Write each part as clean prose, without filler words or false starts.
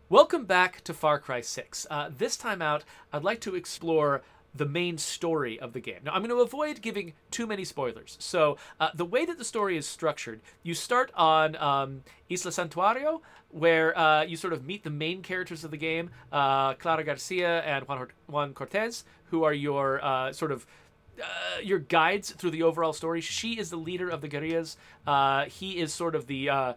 Welcome back to Far Cry 6. This time out, I'd like to explore the main story of the game. Now, I'm going to avoid giving too many spoilers. So, the way that the story is structured, you start on Isla Santuario, where you sort of meet the main characters of the game, Clara Garcia and Juan Cortez, who are your your guides through the overall story. She is the leader of the guerrillas. He is sort of the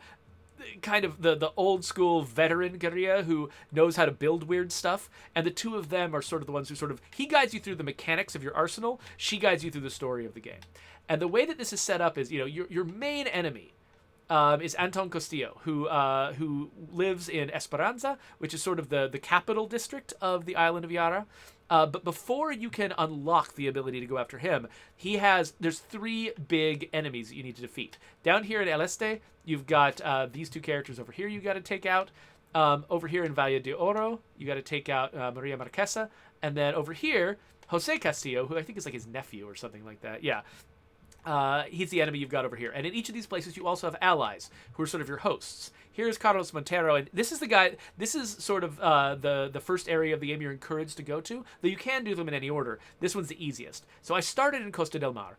kind of the old school veteran guerrilla who knows how to build weird stuff, and the two of them are sort of the ones who he guides you through the mechanics of your arsenal. She guides you through the story of the game. And the way that this is set up is, your main enemy is Anton Castillo, who lives in Esperanza, which is sort of the capital district of the island of Yara. But before you can unlock the ability to go after him, there's three big enemies that you need to defeat. Down here in El Este, you've got these two characters over here you got to take out. Over here in Valle de Oro, you got to take out Maria Marquesa. And then over here, Jose Castillo, who I think is like his nephew or something like that. Yeah. He's the enemy you've got over here. And in each of these places, you also have allies who are sort of your hosts. Here's Carlos Montero, and this is the guy. This is sort of the first area of the game you're encouraged to go to, though you can do them in any order. This one's the easiest. So I started in Costa del Mar,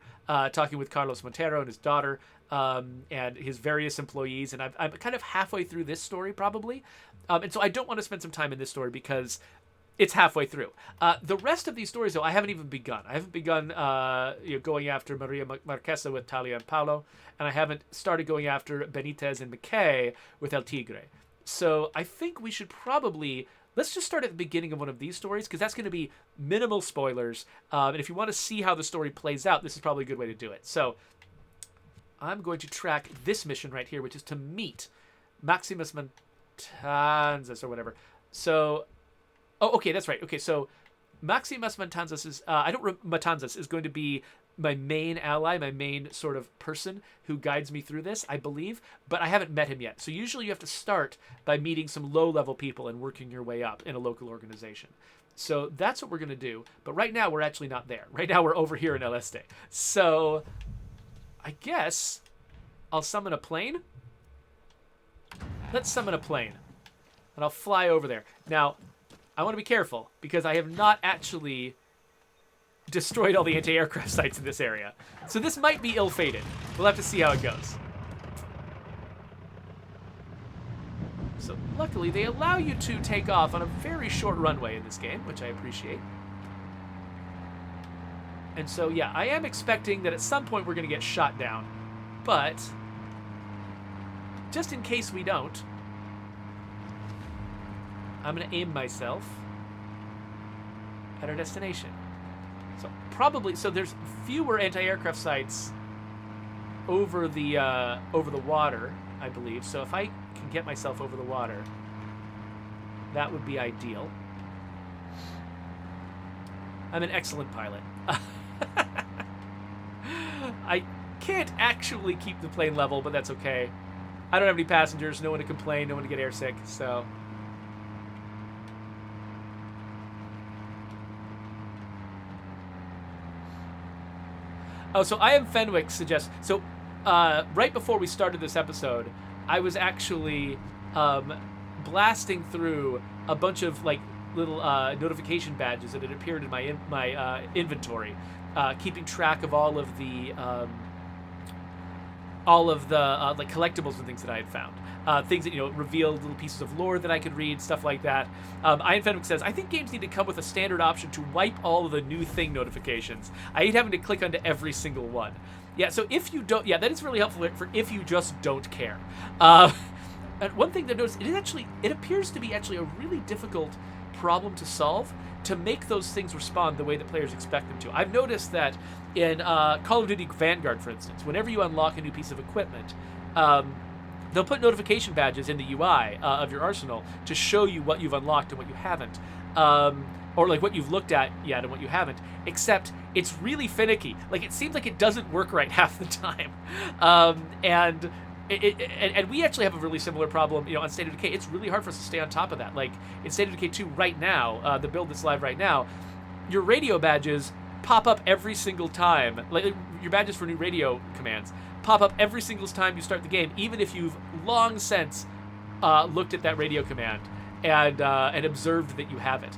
talking with Carlos Montero and his daughter, and his various employees, and I'm kind of halfway through this story, probably. And so I don't want to spend some time in this story because it's halfway through. The rest of these stories, though, I haven't even begun. I haven't begun going after Maria Marquesa with Talia and Paulo, and I haven't started going after Benitez and McKay with El Tigre. So I think we should probably... Let's just start at the beginning of one of these stories, because that's going to be minimal spoilers. And if you want to see how the story plays out, this is probably a good way to do it. So I'm going to track this mission right here, which is to meet Maximus Matanzas or whatever. So... Oh, okay, that's right. Okay, so Maximus Matanzas is going to be my main ally, my main sort of person who guides me through this, I believe, but I haven't met him yet. So usually you have to start by meeting some low-level people and working your way up in a local organization. So that's what we're going to do, but right now we're actually not there. Right now we're over here in El Este. So I guess I'll summon a plane. Let's summon a plane, and I'll fly over there. Now, I want to be careful, because I have not actually destroyed all the anti-aircraft sites in this area. So this might be ill-fated. We'll have to see how it goes. So luckily, they allow you to take off on a very short runway in this game, which I appreciate. And so, yeah, I am expecting that at some point we're going to get shot down. But just in case we don't, I'm going to aim myself at our destination. So there's fewer anti-aircraft sites over the water, I believe. So if I can get myself over the water, that would be ideal. I'm an excellent pilot. I can't actually keep the plane level, but that's okay. I don't have any passengers, no one to complain, no one to get airsick, so... Oh, so I am Fenwick suggests... So, right before we started this episode, I was actually blasting through a bunch of, like, little notification badges that had appeared in my inventory, keeping track of all of the like, collectibles and things that I had found. Things that, revealed little pieces of lore that I could read, stuff like that. Ian Fenwick says, I think games need to come with a standard option to wipe all of the new thing notifications. I hate having to click onto every single one. Yeah, so if you don't... Yeah, that is really helpful for if you just don't care. And one thing to notice, it appears to be actually a really difficult problem to solve, to make those things respond the way that players expect them to. I've noticed that in Call of Duty Vanguard, for instance, whenever you unlock a new piece of equipment, they'll put notification badges in the UI of your arsenal to show you what you've unlocked and what you haven't. Or like what you've looked at yet and what you haven't. Except it's really finicky. Like, it seems like it doesn't work right half the time. And we actually have a really similar problem, on State of Decay. It's really hard for us to stay on top of that. Like, in State of Decay 2 right now, the build that's live right now, your radio badges pop up every single time. Like, your badges for new radio commands pop up every single time you start the game, even if you've long since looked at that radio command and observed that you have it.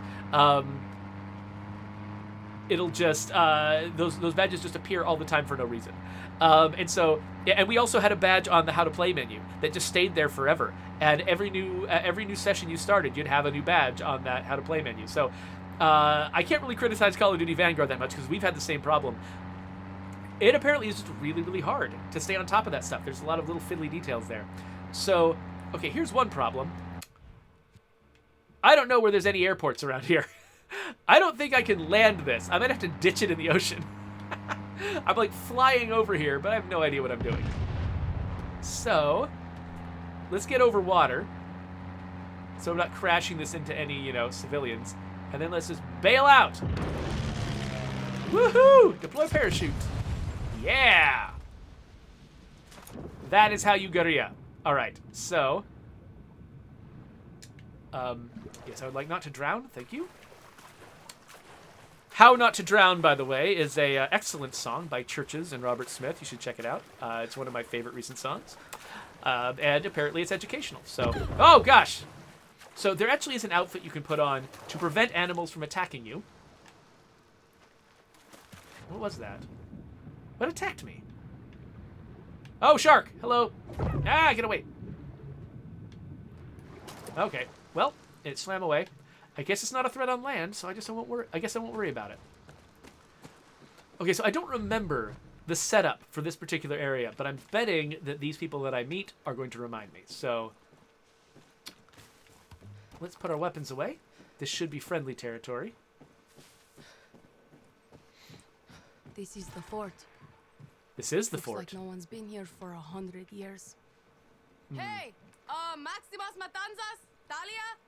It'll just those badges just appear all the time for no reason. And so, and we also had a badge on the how to play menu that just stayed there forever. And every new session you started, you'd have a new badge on that how to play menu. So I can't really criticize Call of Duty Vanguard that much because we've had the same problem. It apparently is just really, really hard to stay on top of that stuff. There's a lot of little fiddly details there. So, okay, here's one problem. I don't know where there's any airports around here. I don't think I can land this. I might have to ditch it in the ocean. I'm like flying over here, but I have no idea what I'm doing. So, let's get over water. So I'm not crashing this into any, civilians. And then let's just bail out. Woohoo! Deploy parachute. Yeah! That is how you guerrilla. Alright, so... yes, I would like not to drown. Thank you. How Not to Drown, by the way, is a excellent song by Churches and Robert Smith. You should check it out. It's one of my favorite recent songs. And apparently it's educational. So, oh gosh! So there actually is an outfit you can put on to prevent animals from attacking you. What was that? What attacked me? Oh, shark! Hello! Ah, get away! Okay, well, it swam away. I guess it's not a threat on land, so I won't worry about it. Okay, so I don't remember the setup for this particular area, but I'm betting that these people that I meet are going to remind me. So let's put our weapons away. This should be friendly territory. This is the fort. This is the Looks fort. like no one's been here for 100 years. Hey, Maximas Matanzas, Talia?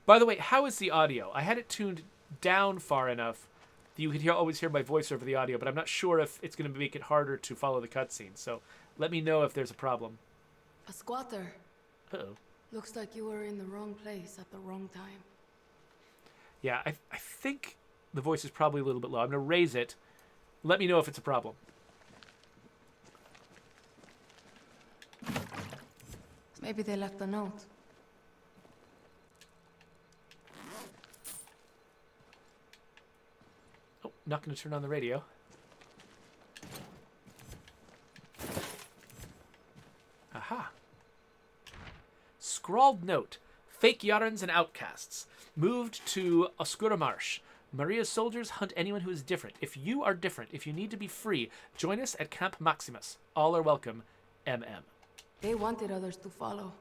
By the way, how is the audio? I had it tuned down far enough that you could always hear my voice over the audio, but I'm not sure if it's going to make it harder to follow the cutscene. So let me know if there's a problem. A squatter. Uh-oh. Looks like you were in the wrong place at the wrong time. Yeah, I think the voice is probably a little bit low. I'm going to raise it. Let me know if it's a problem. Maybe they left a note. Oh, not going to turn on the radio. Aha. Scrawled note. Fake Yarans and outcasts. Moved to Oscura Marsh. Maria's soldiers hunt anyone who is different. If you are different, if you need to be free, join us at Camp Maximus. All are welcome. MM. They wanted others to follow.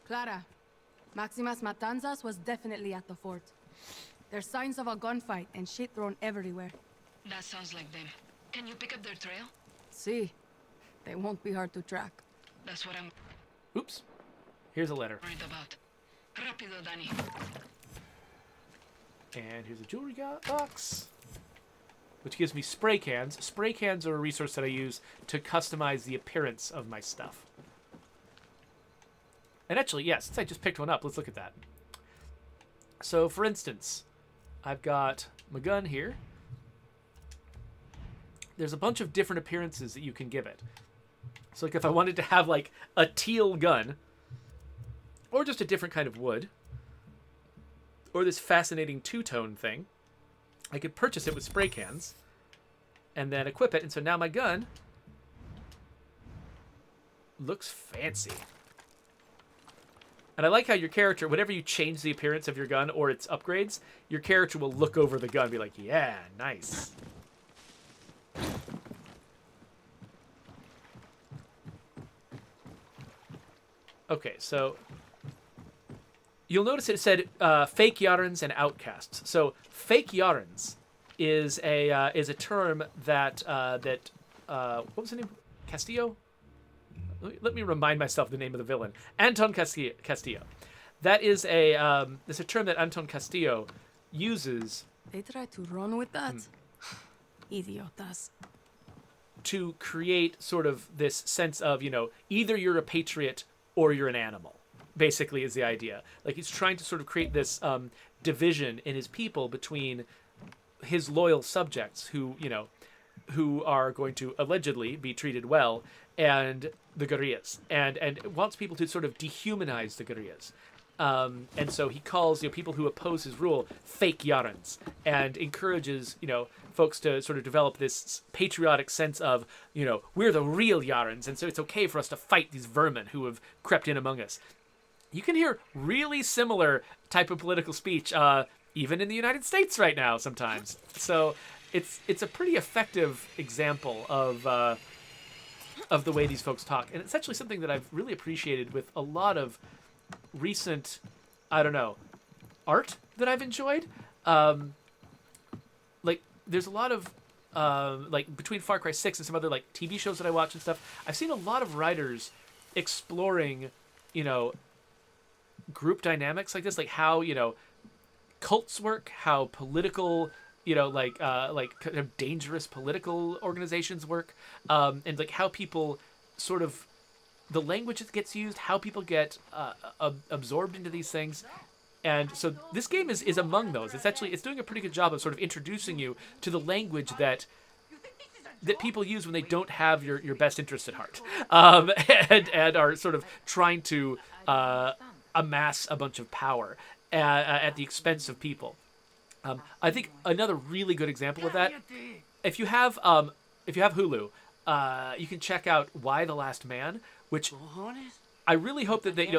Clara, Maximas Matanzas was definitely at the fort. There's signs of a gunfight and shit thrown everywhere. That sounds like them. Can you pick up their trail? See, they won't be hard to track. That's what I'm Oops. Here's a letter. worried about. Rapido, Dani. And here's a jewelry box, which gives me spray cans. Spray cans are a resource that I use to customize the appearance of my stuff. And actually, yes, since I just picked one up, let's look at that. So, for instance, I've got my gun here. There's a bunch of different appearances that you can give it. So, like, if I wanted to have, like, a teal gun, or just a different kind of wood, or this fascinating two-tone thing, I could purchase it with spray cans, and then equip it, and so now my gun looks fancy. And I like how your character, whenever you change the appearance of your gun or its upgrades, your character will look over the gun and be like, yeah, nice. Okay, so you'll notice it said fake Yarans and outcasts. So fake Yarans is a term that what was the name? Castillo? Let me remind myself the name of the villain. Anton Castillo. That is it's a term that Anton Castillo uses. They tried to run with that? Idiotas. To create sort of this sense of, either you're a patriot or you're an animal, basically is the idea. Like, he's trying to sort of create this division in his people between his loyal subjects who, who are going to allegedly be treated well, and the guerrillas, and wants people to sort of dehumanize the guerrillas. And so he calls people who oppose his rule fake Yarans, and encourages folks to sort of develop this patriotic sense of we're the real Yarans, and so it's okay for us to fight these vermin who have crept in among us. You can hear really similar type of political speech even in the United States right now sometimes. So it's a pretty effective example of the way these folks talk, and it's actually something that I've really appreciated with a lot of recent, art that I've enjoyed. Like there's a lot of like between Far Cry 6 and some other like TV shows that I watch and stuff, I've seen a lot of writers exploring, group dynamics like this, like how, cults work, how political, like kind of dangerous political organizations work, and like how people sort of, the language that gets used, how people get absorbed into these things. And so this game is among those. It's doing a pretty good job of sort of introducing you to the language that people use when they don't have your best interest at heart, and are sort of trying to amass a bunch of power at the expense of people. I think another really good example of that, if you have Hulu, you can check out Why the Last Man, which I really hope that they,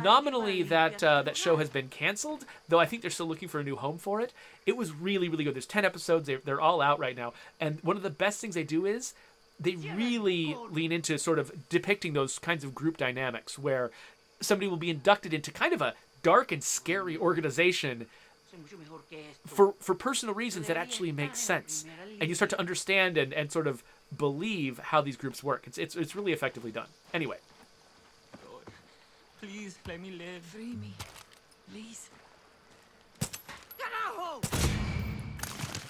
nominally that show has been canceled, though I think they're still looking for a new home for it. It was really, really good. There's 10 episodes. They're all out right now. And one of the best things they do is they really lean into sort of depicting those kinds of group dynamics where somebody will be inducted into kind of a dark and scary organization for personal reasons that actually make sense. And you start to understand and sort of believe how these groups work. It's really effectively done. Anyway. Lord, please let me live. Free me, please.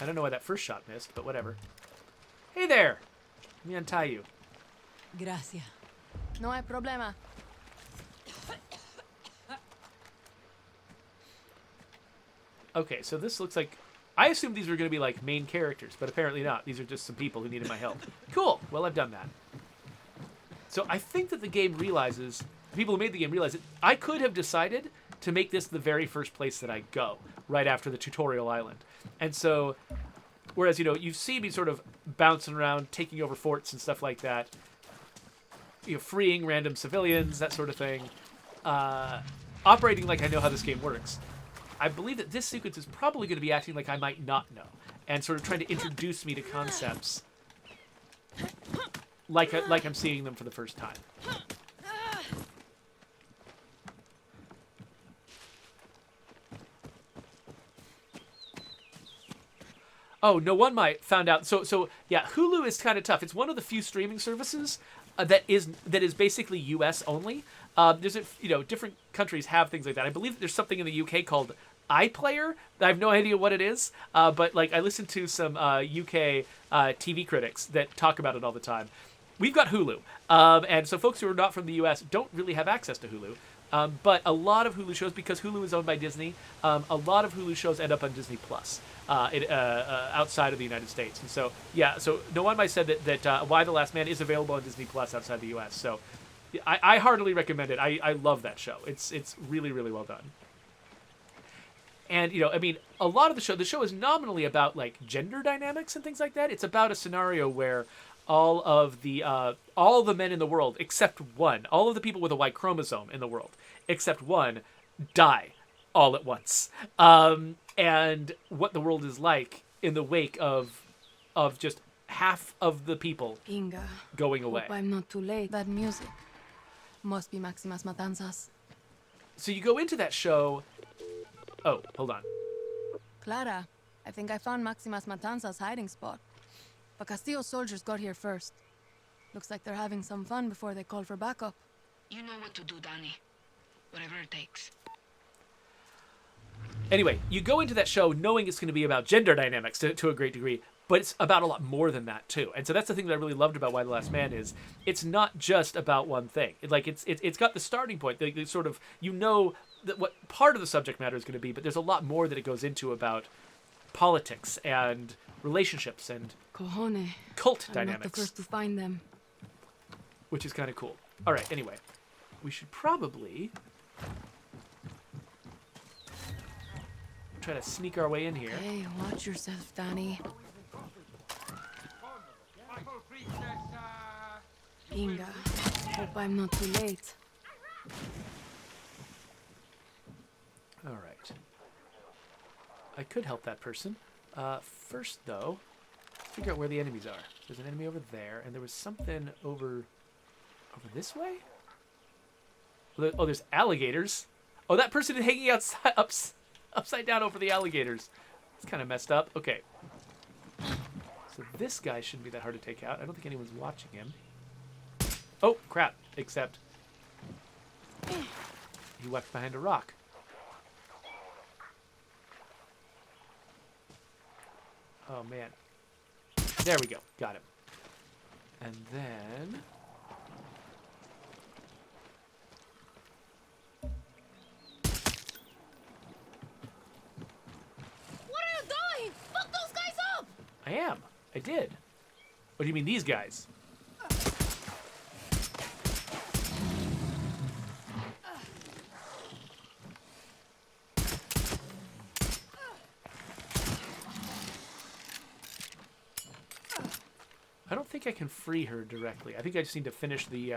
I don't know why that first shot missed, but whatever. Hey there! Let me untie you. Gracias. No hay problema. Okay, so this looks like... I assumed these were going to be like main characters, but apparently not. These are just some people who needed my help. Cool! Well, I've done that. So I think that the game realizes... The people who made the game realize that I could have decided to make this the very first place that I go, right after the tutorial island. And so... Whereas, you've seen me sort of bouncing around, taking over forts and stuff like that, freeing random civilians, that sort of thing, operating like I know how this game works. I believe that this sequence is probably going to be acting like I might not know, and sort of trying to introduce me to concepts like I'm seeing them for the first time. Oh, no one might found out. So yeah, Hulu is kind of tough. It's one of the few streaming services that is basically U.S. only. There's different countries have things like that. I believe that there's something in the U.K. called iPlayer. I have no idea what it is, but like I listen to some UK TV critics that talk about it all the time. We've got Hulu, and so folks who are not from the U.S. don't really have access to Hulu. But a lot of Hulu shows, because Hulu is owned by Disney, a lot of Hulu shows end up on Disney Plus outside of the United States. And so, yeah, so no one might said that Why the Last Man is available on Disney Plus outside the U.S. So I heartily recommend it. I love that show. It's really, really well done. And, a lot of the show is nominally about, like, gender dynamics and things like that. It's about a scenario where all of the men in the world, except one, all of the people with a Y chromosome in the world, except one, die all at once. And what the world is like in the wake of just half of the people Inga, going away. hope I'm not too late. That music must be Maximas Matanzas. So you go into that show... Oh, hold on. Clara, I think I found Maximas Matanzas' hiding spot. But Castillo's soldiers got here first. Looks like they're having some fun before they call for backup. You know what to do, Danny. Whatever it takes. Anyway, you go into that show knowing it's going to be about gender dynamics to a great degree, but it's about a lot more than that too. And so that's the thing that I really loved about Why the Last Man is it's not just about one thing. It's got the starting point. The sort of that what part of the subject matter is going to be, but there's a lot more that it goes into about politics and relationships and Cojones. cult I'm not the dynamics, first to find them. which is kind of cool. All right, anyway, we should probably try to sneak our way in here. Hey, watch yourself, Danny. Inga. Hope I'm not too late. All right. I could help that person. First, though, figure out where the enemies are. There's an enemy over there, and there was something over this way? Oh, there's alligators. Oh, that person is hanging outside, upside down over the alligators. It's kind of messed up. Okay. So this guy shouldn't be that hard to take out. I don't think anyone's watching him. Oh, crap. Except he walked behind a rock. Oh, man. There we go. Got him. And then... What are you doing? Fuck those guys up! I am. I did. What do you mean, these guys? I don't think I can free her directly. I think I just need to finish the...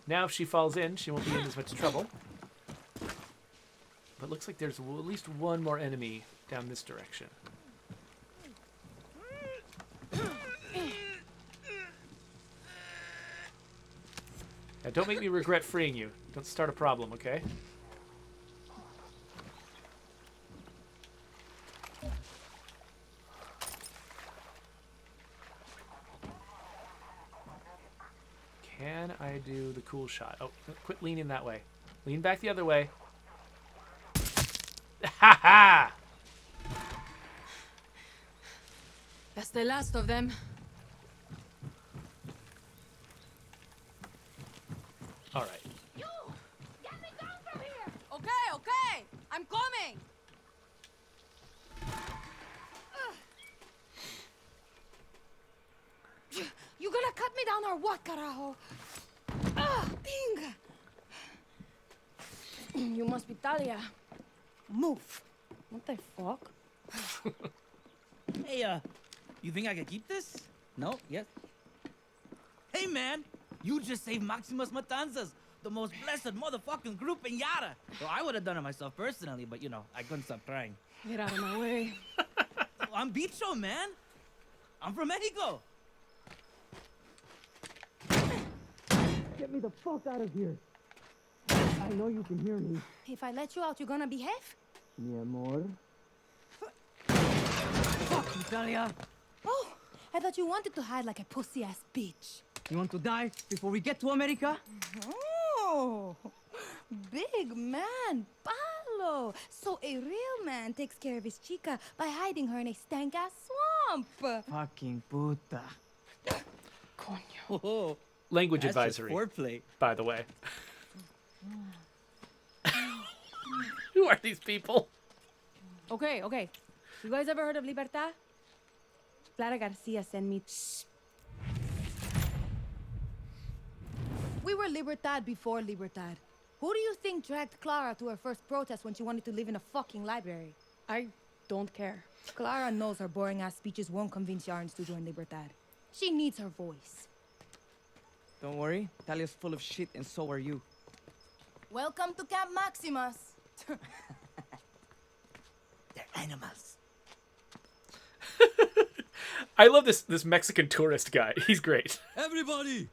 Now if she falls in, she won't be in as much trouble. But looks like there's at least one more enemy down this direction. Now, don't make me regret freeing you. Don't start a problem, okay? Can I do the cool shot? Oh, quit leaning that way. Lean back the other way. Ha ha! That's the last of them. All right. You! Get me down from here! Okay, okay! I'm coming! You gonna cut me down or what, carajo? Ding! You must be Talia. Move. What the fuck? Hey, you think I can keep this? No? Yes? Hey, man! You just saved Maximus Matanzas, the most blessed motherfucking group in Yara. Well, I would have done it myself personally, but, you know, I couldn't stop trying. Get out of my way. I'm Bicho, man! I'm from Mexico! Get me the fuck out of here! I know you can hear me. If I let you out, you're gonna behave? Mi amor. Fuck you, Talia! Oh, I thought you wanted to hide like a pussy-ass bitch. You want to die before we get to America? Oh, big man, Palo. So a real man takes care of his chica by hiding her in a stank-ass swamp. Fucking puta. Coño. Oh, Language that's just advisory, foreplay. by the way. Who are these people? Okay, okay. You guys ever heard of Libertad? Clara Garcia sent me. We were Libertad before Libertad. Who do you think dragged Clara to her first protest when she wanted to live in a fucking library? I don't care. Clara knows her boring-ass speeches won't convince Yarns to join Libertad. She needs her voice. Don't worry, Talia's full of shit and so are you. Welcome to Camp Maximus. They're animals. I love this Mexican tourist guy. He's great. Everybody!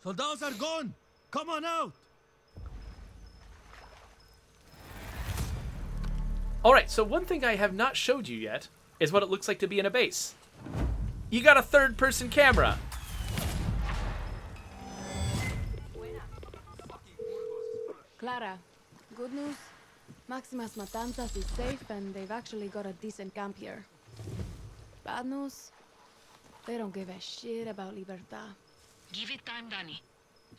Soldados are gone! Come on out! All right, so one thing I have not showed you yet is what it looks like to be in a base. You got a third-person camera. Clara, good news. Maximus Matanzas is safe and they've actually got a decent camp here. Bad news, they don't give a shit about Libertad. Give it time, Danny.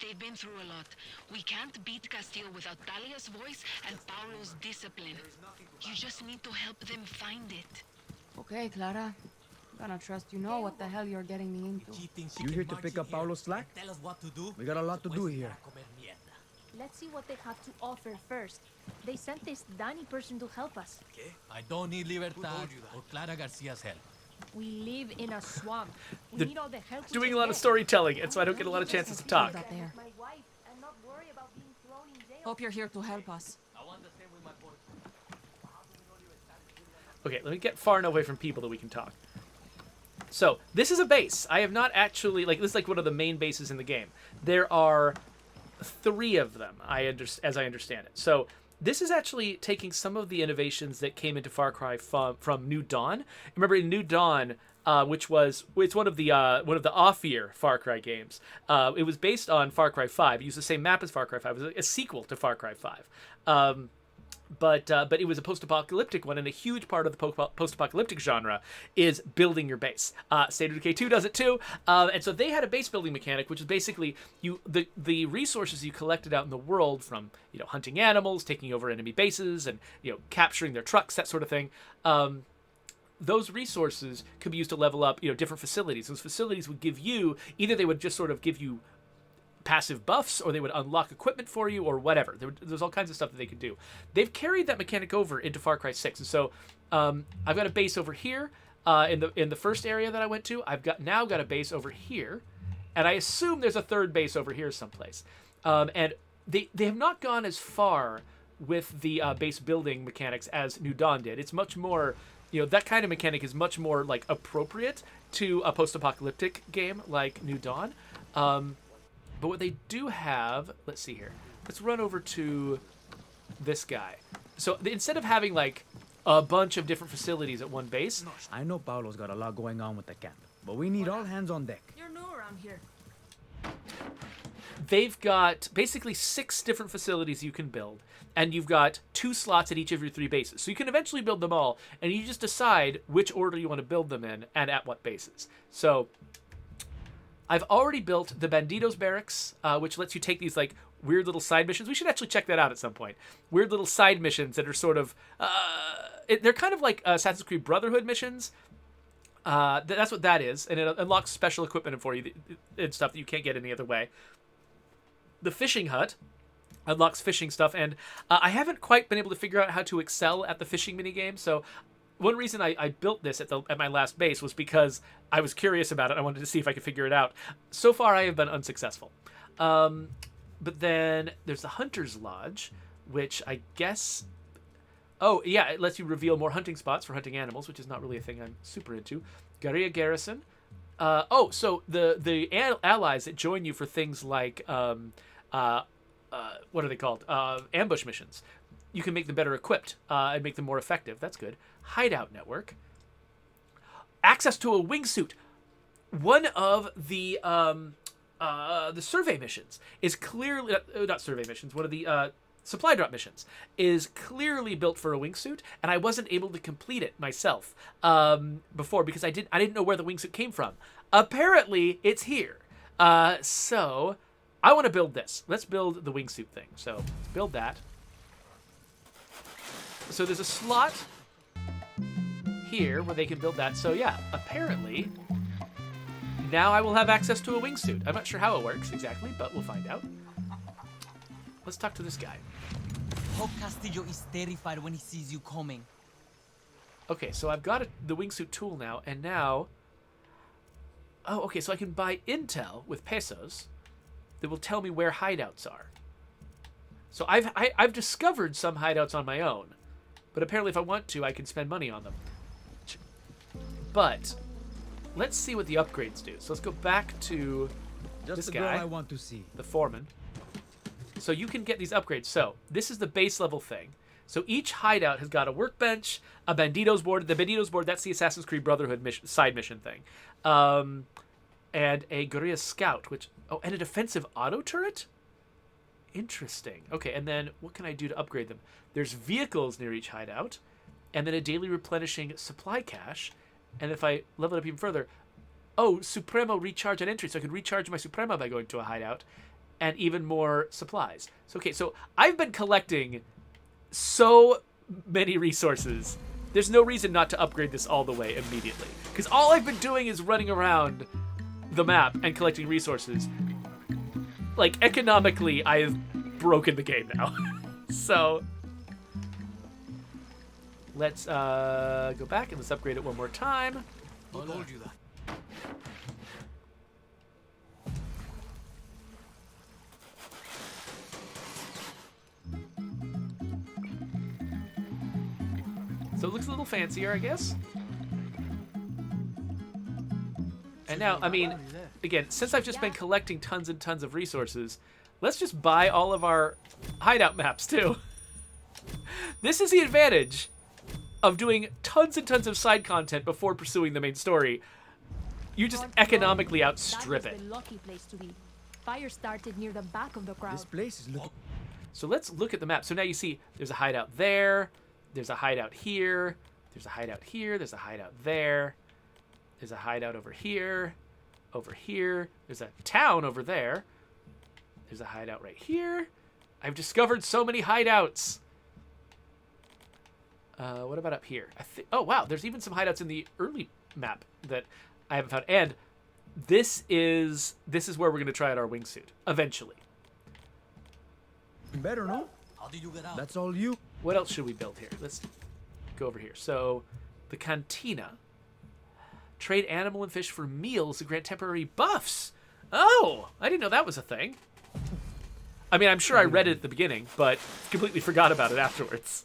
They've been through a lot. We can't beat Castillo without Talia's voice and Paulo's discipline. You just need to help them find it. Okay, Clara. Gonna trust you know what the hell you're getting me into. You here to pick up Paulo's slack? Tell us what to do. We got a lot to do here. Let's see what they have to offer first. They sent this Danny person to help us. I don't need Libertad or Clara Garcia's help. We live in a swamp. We need all the help we Doing can a lot of get. storytelling, and so I don't get a lot of chances to talk. Out there. My wife and not worry about being thrown in jail. Hope you're here to help us. Okay, let me get far enough away from people that we can talk. So, this is a base. I have not actually, like, this is like one of the main bases in the game. There are 3 of them, as I understand it. So, this is actually taking some of the innovations that came into Far Cry from New Dawn. Remember, in New Dawn, it's one of the off-year Far Cry games. It was based on Far Cry 5. It used the same map as Far Cry 5. It was a sequel to Far Cry 5. But it was a post-apocalyptic one, and a huge part of the post-apocalyptic genre is building your base. State of Decay 2 does it too, and so they had a base building mechanic, which is basically the resources you collected out in the world from hunting animals, taking over enemy bases, and capturing their trucks, that sort of thing. Those resources could be used to level up different facilities. Those facilities would give you they would just sort of give you passive buffs, or they would unlock equipment for you, or whatever. There's all kinds of stuff that they could do. They've carried that mechanic over into Far Cry 6, and so I've got a base over here in the first area that I went to. I've now got a base over here, and I assume there's a third base over here someplace. And they have not gone as far with the base building mechanics as New Dawn did. It's much more, that kind of mechanic is much more like appropriate to a post-apocalyptic game like New Dawn. But what they do have, let's see here. Let's run over to this guy. So instead of having like a bunch of different facilities at one base, I know Paulo's got a lot going on with the camp, but we need all hands on deck. You're new around here. they've got basically 6 different facilities you can build, and you've got 2 slots at each of your 3 bases. So you can eventually build them all, and you just decide which order you want to build them in and at what bases. So I've already built the Banditos Barracks, which lets you take these like weird little side missions. We should actually check that out at some point. Weird little side missions that are sort of they're kind of like Assassin's Creed Brotherhood missions. That's what that is, and it unlocks special equipment for you and stuff that you can't get any other way. The fishing hut unlocks fishing stuff, and I haven't quite been able to figure out how to excel at the fishing minigame. So one reason I built this at my last base was because I was curious about it. I wanted to see if I could figure it out. So far, I have been unsuccessful. But then there's the Hunter's Lodge, which I guess... Oh, yeah, it lets you reveal more hunting spots for hunting animals, which is not really a thing I'm super into. Guerrilla Garrison. So the allies that join you for things like... what are they called? Ambush missions. You can make them better equipped and make them more effective. That's good. Hideout network. Access to a wingsuit. One of the survey missions is clearly... not survey missions. One of the... supply drop missions is clearly built for a wingsuit, and I wasn't able to complete it myself before because I didn't know where the wingsuit came from. Apparently, it's here. So I want to build this. Let's build the wingsuit thing. So let's build that. So there's a slot here where they can build that. So yeah, apparently now I will have access to a wingsuit. I'm not sure how it works exactly, but we'll find out. Let's talk to this guy. Hope Castillo is terrified when he sees you coming. Okay, so I've got the wingsuit tool now, and now... Oh, okay, so I can buy intel with pesos that will tell me where hideouts are. So I've discovered some hideouts on my own, but apparently if I want to, I can spend money on them. But let's see what the upgrades do. So let's go back to this guy, girl I want to see. the foreman. So you can get these upgrades. So this is the base level thing. So each hideout has got a workbench, a Banditos board. The Banditos board, that's the Assassin's Creed Brotherhood side mission thing. And a Guerrilla Scout, and a defensive auto turret? Interesting. Okay, and then what can I do to upgrade them? There's vehicles near each hideout, and then a daily replenishing supply cache. And if I level it up even further, Supremo recharge at entry. So I could recharge my Supremo by going to a hideout. And even more supplies. So, okay, so I've been collecting so many resources there's no reason not to upgrade this all the way immediately. Because all I've been doing is running around the map and collecting resources. Like, economically, I have broken the game now. So, let's go back and let's upgrade it one more time. Who told you that? So it looks a little fancier, I guess. And now, I mean, again, since I've just been collecting tons and tons of resources, let's just buy all of our hideout maps, too. This is the advantage of doing tons and tons of side content before pursuing the main story. You just economically outstrip That it. is the lucky place to be. Fire started near the back of the crowd. This place is looking. So let's look at the map. So now you see there's a hideout there. There's a hideout here. There's a hideout here. There's a hideout there. There's a hideout over here. Over here. There's a town over there. There's a hideout right here. I've discovered so many hideouts. What about up here? Oh, wow. There's even some hideouts in the early map that I haven't found. And this is where we're going to try out our wingsuit eventually. Better, no? How did you get out? That's all you. What else should we build here? Let's go over here. So, the cantina. Trade animal and fish for meals to grant temporary buffs. Oh, I didn't know that was a thing. I mean, I'm sure I read it at the beginning, but completely forgot about it afterwards.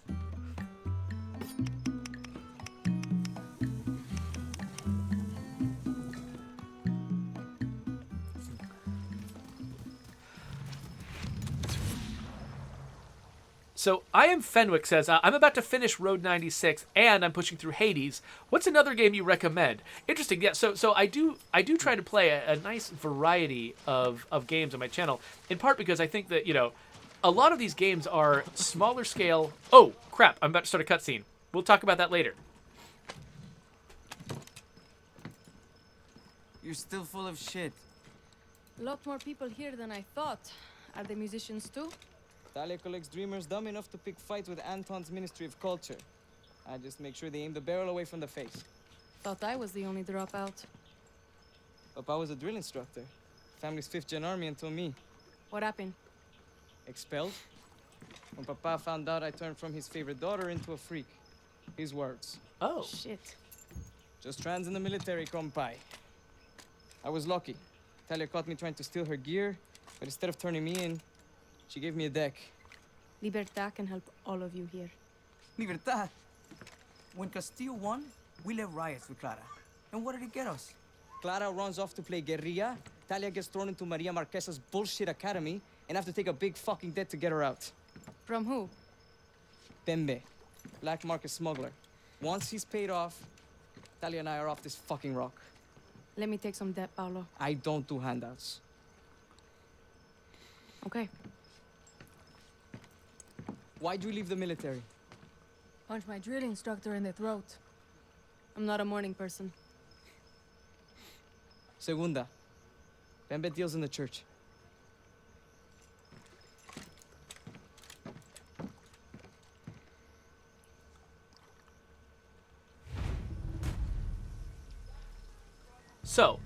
So I am Fenwick says, I'm about to finish Road 96 and I'm pushing through Hades. What's another game you recommend? Interesting. Yeah, so I do try to play a nice variety of games on my channel, in part because I think that, you know, a lot of these games are smaller scale. Oh, crap. I'm about to start a cutscene. We'll talk about that later. You're still full of shit. A lot more people here than I thought. Are they musicians too? Talia collects dreamers dumb enough to pick fights with Anton's Ministry of Culture. I just make sure they aim the barrel away from the face. Thought I was the only dropout. Papa was a drill instructor. Family's 5th Gen Army until me. What happened? Expelled? When Papa found out I turned from his favorite daughter into a freak. His words. Oh. Shit. Just trans in the military, compai. I was lucky. Talia caught me trying to steal her gear, but instead of turning me in, she gave me a deck. Libertad can help all of you here. Libertad. When Castillo won, we led riots with Clara. And what did it get us? Clara runs off to play guerrilla, Talia gets thrown into Maria Marquesa's bullshit academy, and have to take a big fucking debt to get her out. From who? Pembe, black market smuggler. Once he's paid off, Talia and I are off this fucking rock. Let me take some debt, Paolo. I don't do handouts. Okay. Why'd you leave the military? Punch my drill instructor in the throat. I'm not a morning person. Segunda. Pembe deals in the church. So,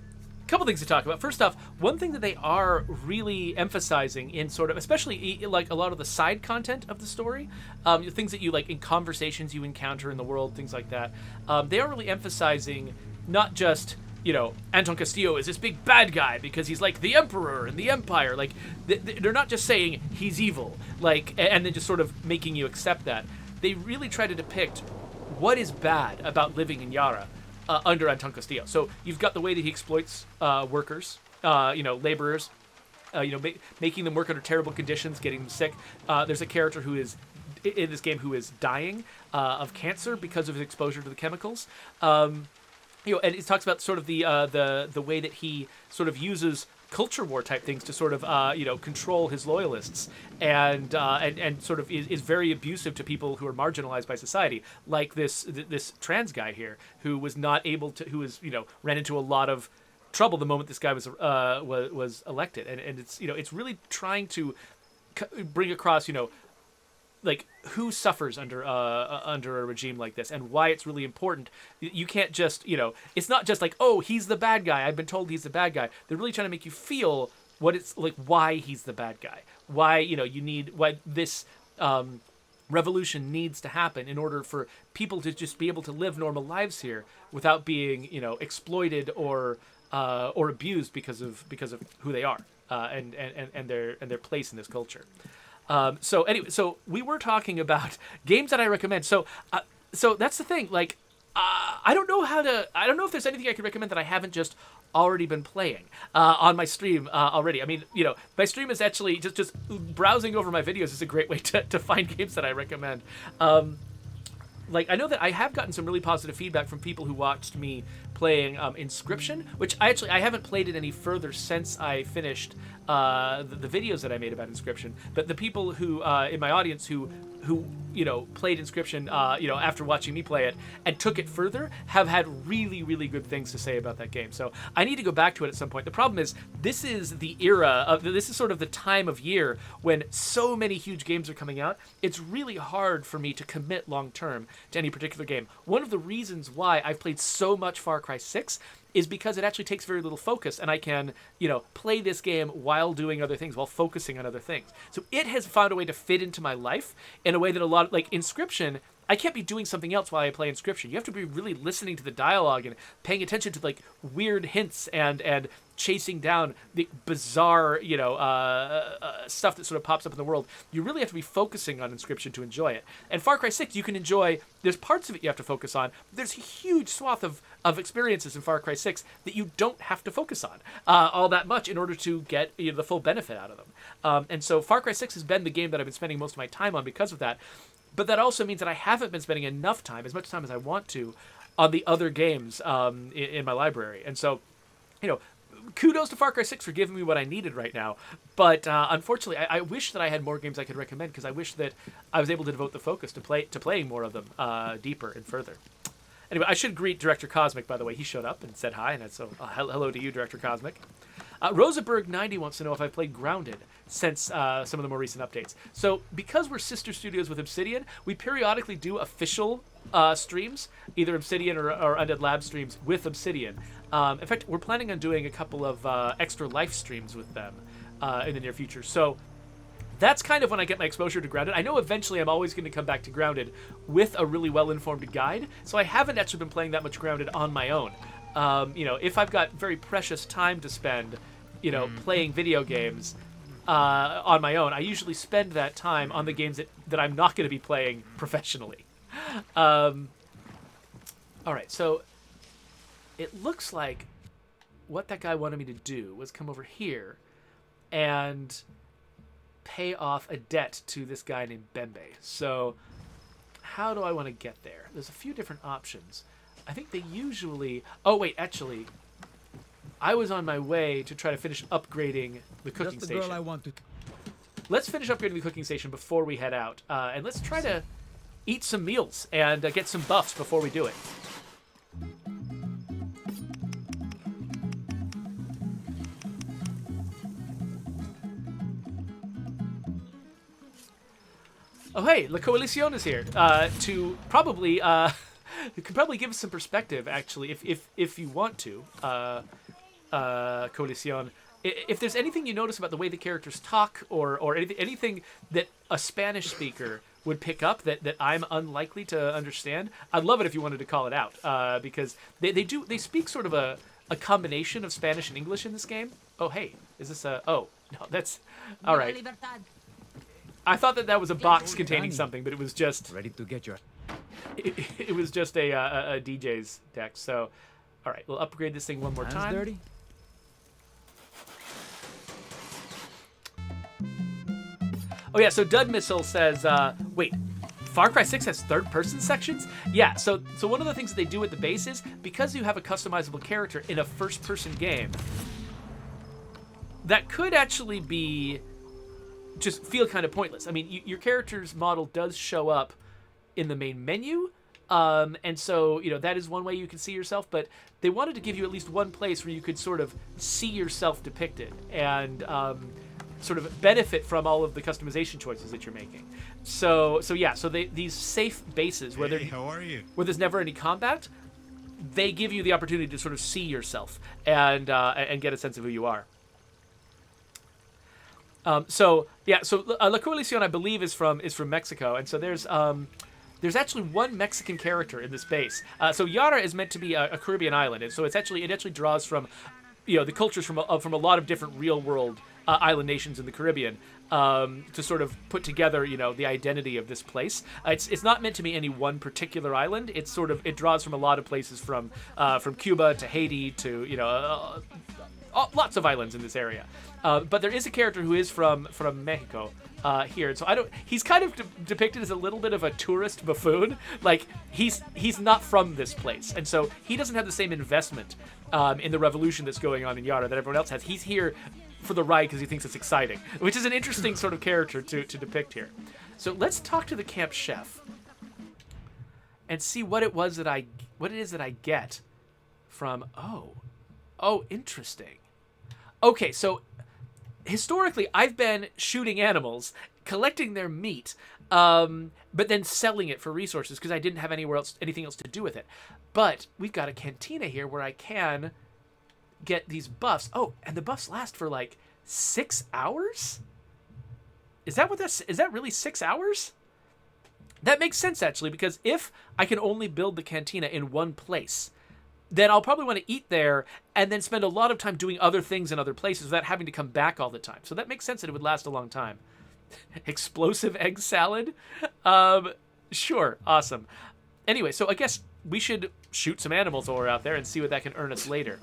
a couple things to talk about. First off, one thing that they are really emphasizing in sort of, especially like a lot of the side content of the story, things that you like in conversations you encounter in the world, things like that, they are really emphasizing not just, you know, Anton Castillo is this big bad guy because he's like the emperor and the empire. Like, they're not just saying he's evil, like, and then just sort of making you accept that. They really try to depict what is bad about living in Yara. Under Anton Castillo. So you've got the way that he exploits workers, you know, laborers, you know, making them work under terrible conditions, getting them sick. There's a character who is in this game who is dying of cancer because of his exposure to the chemicals. You know, and it talks about sort of the way that he sort of uses culture war type things to sort of you know, control his loyalists, and sort of is very abusive to people who are marginalized by society, like this trans guy here who was not able to, who was, you know, ran into a lot of trouble the moment this guy was elected, and it's, you know, it's really trying to bring across, you know, like who suffers under a regime like this, and why it's really important. You can't just, it's not just like, oh, he's the bad guy, I've been told he's the bad guy. They're really trying to make you feel what it's like, why he's the bad guy, why why this revolution needs to happen in order for people to just be able to live normal lives here without being exploited or abused because of who they are, and their place in this culture. So anyway, so we were talking about games that I recommend. So that's the thing. Like, I don't know if there's anything I could recommend that I haven't just already been playing on my stream already. I mean, my stream is actually just browsing over my videos is a great way to find games that I recommend. Like, I know that I have gotten some really positive feedback from people who watched me playing Inscription, which I haven't played it any further since I finished the videos that I made about Inscription. But the people who in my audience who played Inscription after watching me play it and took it further have had really, really good things to say about that game. So I need to go back to it at some point. The problem is this is the era this is sort of the time of year when so many huge games are coming out. It's really hard for me to commit long term to any particular game. One of the reasons why I've played so much Far Cry 6 is because it actually takes very little focus, and I can, play this game while doing other things, while focusing on other things. So it has found a way to fit into my life in a way that a lot of, like, Inscription, I can't be doing something else while I play Inscription. You have to be really listening to the dialogue and paying attention to, like, weird hints and chasing down the bizarre, stuff that sort of pops up in the world. You really have to be focusing on Inscription to enjoy it. And Far Cry 6, you can enjoy, there's parts of it you have to focus on. There's a huge swath of experiences in Far Cry 6 that you don't have to focus on all that much in order to get the full benefit out of them. And so Far Cry 6 has been the game that I've been spending most of my time on because of that. But that also means that I haven't been spending enough time, as much time as I want to, on the other games in my library. And so, kudos to Far Cry 6 for giving me what I needed right now. But unfortunately, I wish that I had more games I could recommend, because I wish that I was able to devote the focus to playing more of them deeper and further. Anyway, I should greet Director Cosmic, by the way. He showed up and said hi, and so hello to you, Director Cosmic. Rosaberg90 wants to know if I've played Grounded since some of the more recent updates. So, because we're sister studios with Obsidian, we periodically do official streams, either Obsidian or Undead Lab streams with Obsidian. In fact, we're planning on doing a couple of extra life streams with them in the near future. So, that's kind of when I get my exposure to Grounded. I know eventually I'm always going to come back to Grounded with a really well-informed guide, so I haven't actually been playing that much Grounded on my own. If I've got very precious time to spend, playing video games on my own, I usually spend that time on the games that I'm not going to be playing professionally. All right, so it looks like what that guy wanted me to do was come over here and pay off a debt to this guy named Bembe. So how do I want to get there? There's a few different options. I think they usually... Oh, wait, actually, I was on my way to try to finish upgrading the cooking station. Girl I want to... Let's finish upgrading the cooking station before we head out. And let's try to eat some meals and get some buffs before we do it. Oh, hey, La Coalición is here to probably... you could probably give us some perspective, actually, if you want to, Coalición. If there's anything you notice about the way the characters talk, or anything that a Spanish speaker would pick up that I'm unlikely to understand, I'd love it if you wanted to call it out, because they speak sort of a combination of Spanish and English in this game. Oh, hey, is this a... Oh, no, that's... All right. I thought that was a box containing something, but it was just... Ready to get your... It was just a DJ's deck. So, all right, we'll upgrade this thing one more time. Dirty? Oh yeah, so Dud Missile says, wait, Far Cry 6 has third-person sections? Yeah, so one of the things that they do at the base is, because you have a customizable character in a first-person game, that could actually be... just feel kind of pointless. I mean, your character's model does show up in the main menu, and so, that is one way you can see yourself, but they wanted to give you at least one place where you could sort of see yourself depicted, and sort of benefit from all of the customization choices that you're making. So these safe bases where how are you? where there's never any combat, they give you the opportunity to sort of see yourself and get a sense of who you are. La Coalición, I believe, is from Mexico, and so there's actually one Mexican character in this base. So Yara is meant to be a Caribbean island, and so it actually draws from, the cultures from a lot of different real world island nations in the Caribbean to sort of put together, the identity of this place. It's not meant to be any one particular island. It draws from a lot of places from Cuba to Haiti to lots of islands in this area. But there is a character who is from Mexico here. And so he's kind of depicted as a little bit of a tourist buffoon. Like, he's not from this place. And so he doesn't have the same investment in the revolution that's going on in Yara that everyone else has. He's here for the ride because he thinks it's exciting, which is an interesting sort of character to depict here. So let's talk to the camp chef and see what it is that I get from, interesting. Okay, so historically, I've been shooting animals, collecting their meat, but then selling it for resources because I didn't have anything else to do with it. But we've got a cantina here where I can get these buffs. Oh, and the buffs last for like 6 hours? Is that really 6 hours? That makes sense, actually, because if I can only build the cantina in one place, then I'll probably want to eat there and then spend a lot of time doing other things in other places without having to come back all the time. So that makes sense that it would last a long time. Explosive egg salad? Sure. Awesome. Anyway, so I guess we should shoot some animals while we're out there and see what that can earn us later.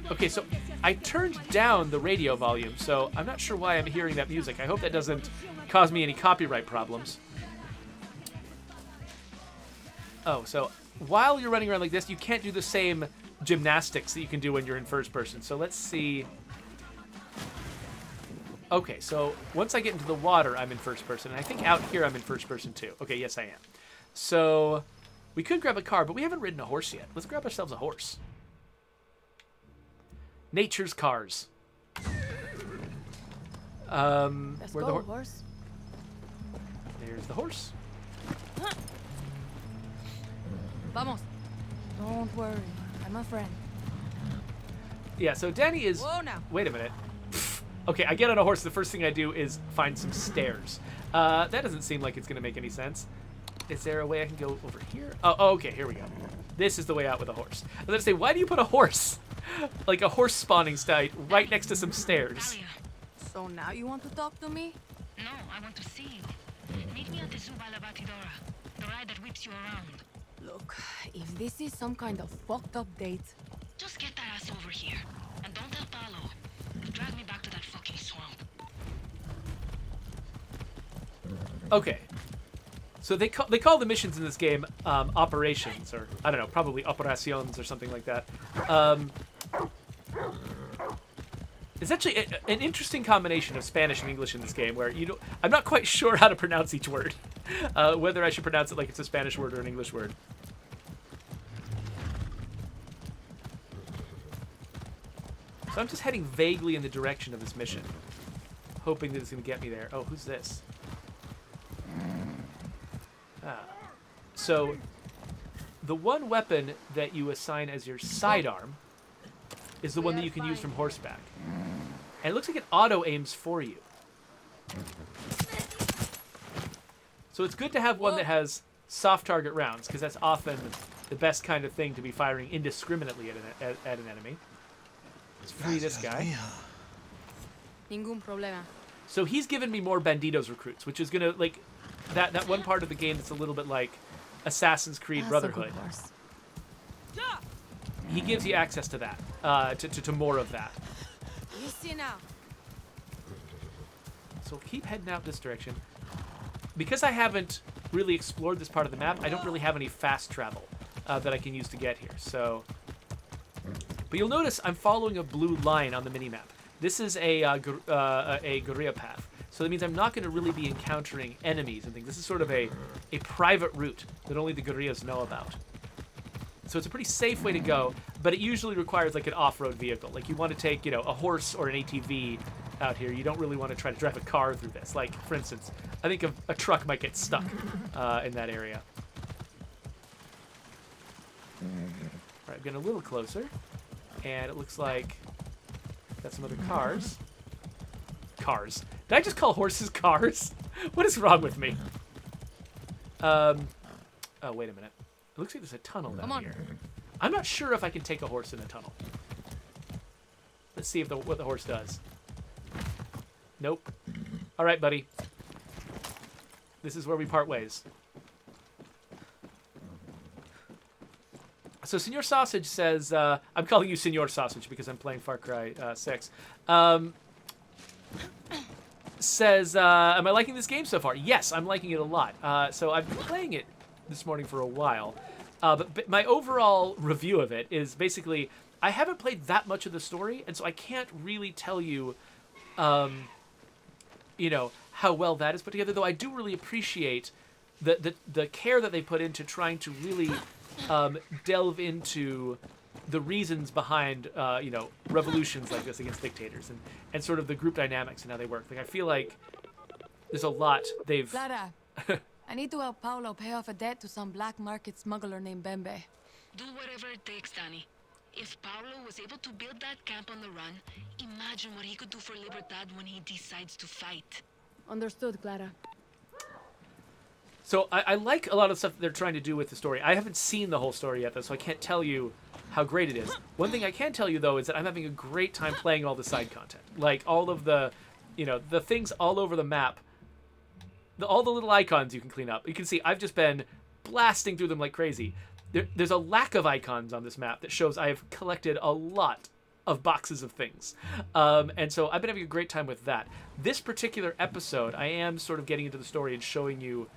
Okay, so I turned down the radio volume, so I'm not sure why I'm hearing that music. I hope that doesn't cause me any copyright problems. Oh, so while you're running around like this, you can't do the same gymnastics that you can do when you're in first person. So let's see. Okay, so once I get into the water, I'm in first person. And I think out here I'm in first person too. Okay, yes I am. So we could grab a car, but we haven't ridden a horse yet. Let's grab ourselves a horse. Nature's cars. Let's go, horse. There's the horse. Vamos. Don't worry. I'm a friend. Yeah, so Danny is... Whoa, now. Wait a minute. Okay, I get on a horse. The first thing I do is find some stairs. That doesn't seem like it's going to make any sense. Is there a way I can go over here? Oh, okay, here we go. This is the way out with a horse. I was going to say, why do you put a horse, like a horse spawning site, right next to some stairs? Talia. So now you want to talk to me? No, I want to see you. Meet me at the Zubala Batidora, the ride that whips you around. Look, if this is some kind of fucked up date... Just get that ass over here. And don't tell Paolo. Drag me back to that fucking swamp. Okay. So they call the missions in this game operations, or I don't know, probably operaciones or something like that. It's actually an interesting combination of Spanish and English in this game, where I'm not quite sure how to pronounce each word, whether I should pronounce it like it's a Spanish word or an English word. So I'm just heading vaguely in the direction of this mission, hoping that it's going to get me there. Oh, who's this? So the one weapon that you assign as your sidearm is the one that you can use from horseback. And it looks like it auto-aims for you. So it's good to have one that has soft target rounds, because that's often the best kind of thing to be firing indiscriminately at an enemy. Let's free this guy. Ningún problema. So he's given me more Banditos recruits, which is going to, like, that one part of the game that's a little bit like Assassin's Creed Brotherhood. He gives you access to that, to more of that. Easy now. So keep heading out this direction. Because I haven't really explored this part of the map, I don't really have any fast travel that I can use to get here. So, but you'll notice I'm following a blue line on the minimap. This is a guerrilla path. So that means I'm not going to really be encountering enemies and things. This is sort of a private route that only the guerrillas know about. So it's a pretty safe way to go, but it usually requires like an off-road vehicle. Like you want to take, a horse or an ATV out here. You don't really want to try to drive a car through this. Like, for instance, I think a truck might get stuck in that area. All right, getting a little closer, and it looks like got some other cars. Cars. Did I just call horses cars? What is wrong with me? Oh, wait a minute. It looks like there's a tunnel down here. I'm not sure if I can take a horse in a tunnel. Let's see if what the horse does. Nope. All right, buddy. This is where we part ways. So Senor Sausage says, I'm calling you Senor Sausage because I'm playing Far Cry 6. Says, am I liking this game so far? Yes, I'm liking it a lot. So I've been playing it this morning for a while. But my overall review of it is basically, I haven't played that much of the story, and so I can't really tell you, how well that is put together, though I do really appreciate the care that they put into trying to really delve into the reasons behind, revolutions like this against dictators and sort of the group dynamics and how they work. Like, I feel like there's a lot they've... Clara, I need to help Paolo pay off a debt to some black market smuggler named Bembe. Do whatever it takes, Danny. If Paolo was able to build that camp on the run, imagine what he could do for Libertad when he decides to fight. Understood, Clara. So I like a lot of stuff that they're trying to do with the story. I haven't seen the whole story yet, though, so I can't tell you how great it is. One thing I can tell you, though, is that I'm having a great time playing all the side content. Like, all of the, the things all over the map, all the little icons you can clean up. You can see I've just been blasting through them like crazy. There's a lack of icons on this map that shows I have collected a lot of boxes of things. And so I've been having a great time with that. This particular episode, I am sort of getting into the story and showing you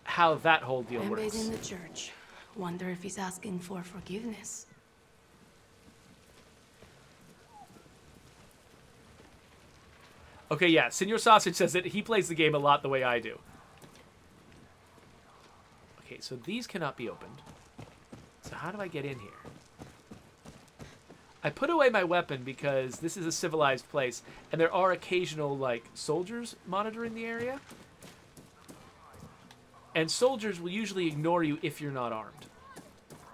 how that whole deal Bembe's works. in the church. Wonder if he's asking for forgiveness. Okay, yeah, Senor Sausage says that he plays the game a lot the way I do. Okay, so these cannot be opened. So how do I get in here? I put away my weapon because this is a civilized place, and there are occasional, soldiers monitoring the area. And soldiers will usually ignore you if you're not armed.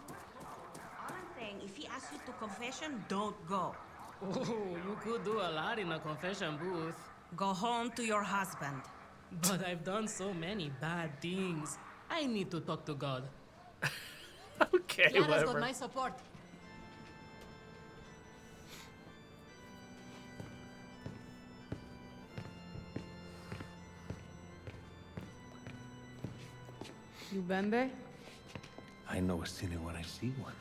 All I'm saying, if he asks you to confession, don't go. Oh, you could do a lot in a confession booth. Go home to your husband. But I've done so many bad things. I need to talk to God. Okay, Clara's whatever. got my support. You Bembe? I know a sinner when I see one.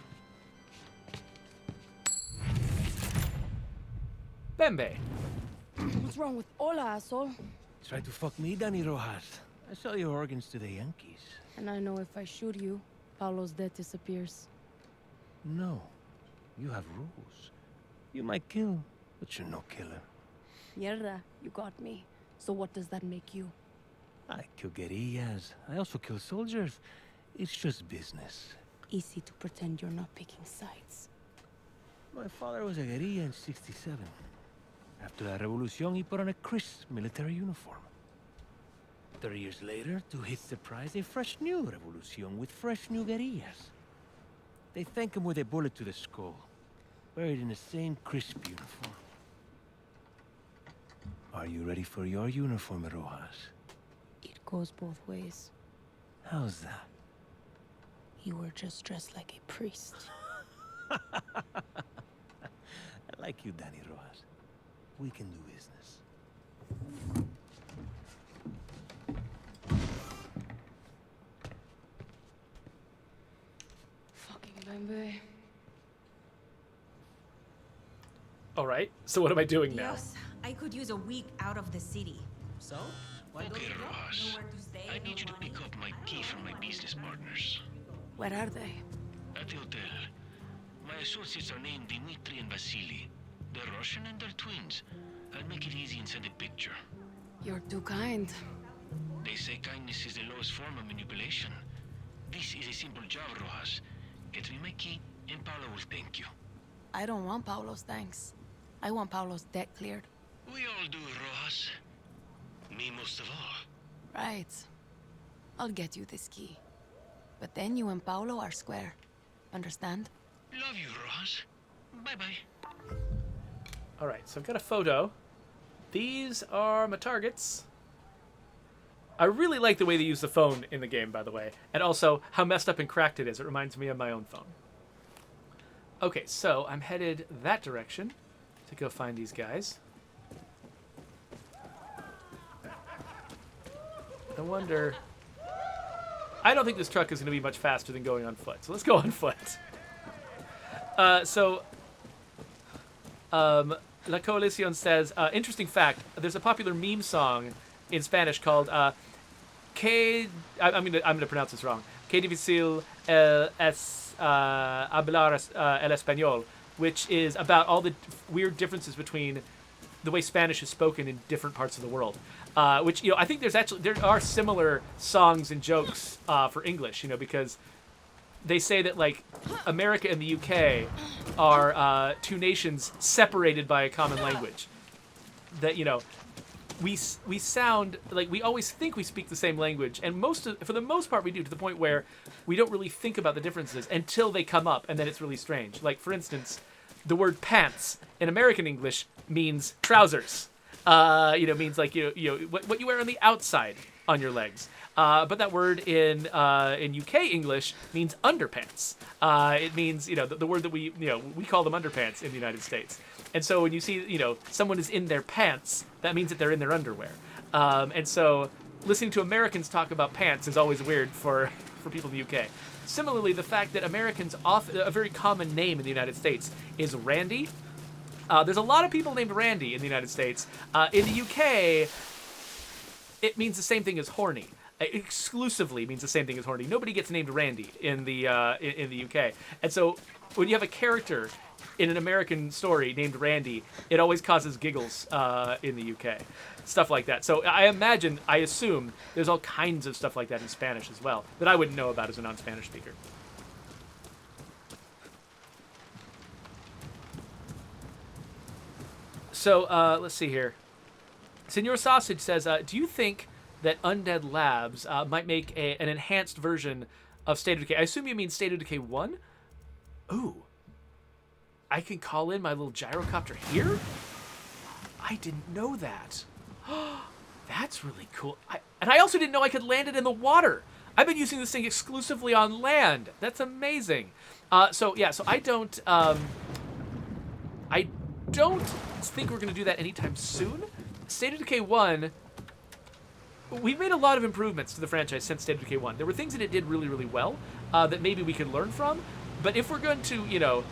Bembe. What's wrong with Ola, asshole? Try to fuck me, Danny Rojas. I sell your organs to the Yankees. And I know if I shoot you, Paolo's debt disappears. No. You have rules. You might kill, but you're no killer. Mierda, you got me. So what does that make you? I kill guerrillas. I also kill soldiers. It's just business. Easy to pretend you're not picking sides. My father was a guerrilla in '67. After la revolution, he put on a crisp military uniform. 30 years later, to his surprise, a fresh new revolution with fresh new guerrillas. They thank him with a bullet to the skull, buried in the same crisp uniform. Are you ready for your uniform, Rojas? It goes both ways. How's that? You were just dressed like a priest. I like you, Danny Rojas. We can do business. Fucking Bembe. All right, so what am I doing now? Yes, I could use a week out of the city. So? Why don't Okay, you go? Rojas. Nowhere to stay, I need you to no money. pick up my key from my business partners. Where are they? At the hotel. My associates are named Dmitri and Vasily. They're Russian and they're twins. I'll make it easy and send a picture. You're too kind. They say kindness is the lowest form of manipulation. This is a simple job, Rojas. Get me my key, and Paolo will thank you. I don't want Paulo's thanks. I want Paulo's debt cleared. We all do, Rojas. Me most of all. Right. I'll get you this key. But then you and Paulo are square. Understand? Love you, Rojas. Bye-bye. All right, so I've got a photo. These are my targets. I really like the way they use the phone in the game, by the way. And also how messed up and cracked it is. It reminds me of my own phone. Okay, so I'm headed that direction to go find these guys. I wonder... I don't think this truck is going to be much faster than going on foot. So let's go on foot. La Coalición says, interesting fact, there's a popular meme song in Spanish called I'm gonna pronounce this wrong. Que difícil es hablar el español, which is about all the weird differences between the way Spanish is spoken in different parts of the world. Which, I think there are similar songs and jokes for English, because they say that, like, America and the UK are two nations separated by a common language. That, we sound like we always think we speak the same language, and for the most part we do, to the point where we don't really think about the differences until they come up, and then it's really strange. Like, for instance, the word pants in American English means trousers. Means like what you wear on the outside on your legs. But that word in UK English means underpants. It means the word that we call them underpants in the United States. And so when you see someone is in their pants, that means that they're in their underwear. And so listening to Americans talk about pants is always weird for people in the UK. Similarly, the fact that Americans a very common name in the United States is Randy. There's a lot of people named Randy in the United States. In the UK, it means the same thing as horny. Exclusively means the same thing as horny. Nobody gets named Randy in the UK. And so when you have a character in an American story named Randy, it always causes giggles in the UK. Stuff like that. So I assume there's all kinds of stuff like that in Spanish as well that I wouldn't know about as a non-Spanish speaker. So, let's see here. Senor Sausage says, do you think that Undead Labs might make an enhanced version of State of Decay? I assume you mean State of Decay 1? Ooh. I can call in my little gyrocopter here? I didn't know that. That's really cool. And I also didn't know I could land it in the water. I've been using this thing exclusively on land. That's amazing. So I don't think we're going to do that anytime soon. State of Decay 1, we've made a lot of improvements to the franchise since State of Decay 1. There were things that it did really, really well that maybe we could learn from. But if we're going to,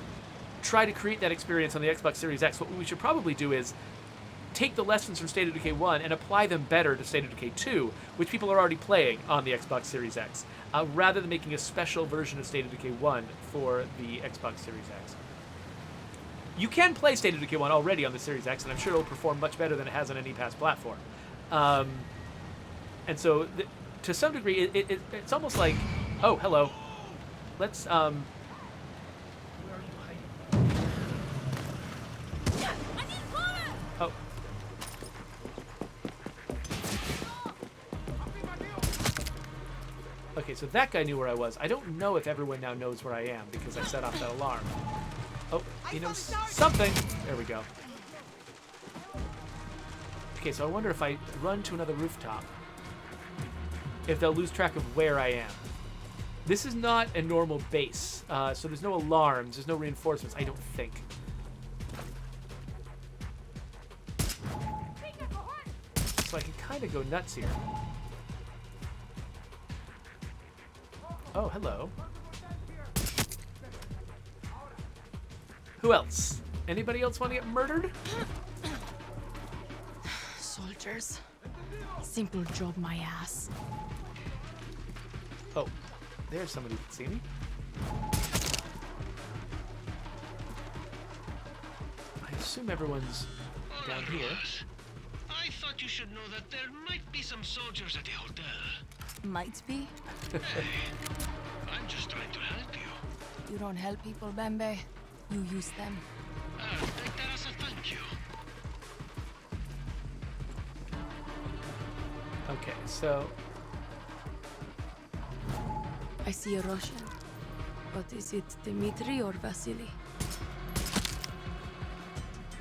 try to create that experience on the Xbox Series X, what we should probably do is take the lessons from State of Decay 1 and apply them better to State of Decay 2, which people are already playing on the Xbox Series X, rather than making a special version of State of Decay 1 for the Xbox Series X. You can play State of Decay 1 already on the Series X, and I'm sure it'll perform much better than it has on any past platform. And so, to some degree, it's almost like... Oh, hello. Let's... Where are you hiding? Oh. Okay, so that guy knew where I was. I don't know if everyone now knows where I am, because I set off that alarm. Oh, he knows something. There we go. Okay, so I wonder if I run to another rooftop, if they'll lose track of where I am. This is not a normal base, so there's no alarms, there's no reinforcements, I don't think. So I can kind of go nuts here. Oh, hello. Who else? Anybody else want to get murdered? Soldiers. Simple job, my ass. Oh, there's somebody who can see me. I assume everyone's down here. I thought you should know that there might be some soldiers at the hotel. Might be. Hey, I'm just trying to help you. You don't help people, Bembe. You use them. Take that as a thank you. Okay, so I see a Russian. But is it Dmitri or Vasily?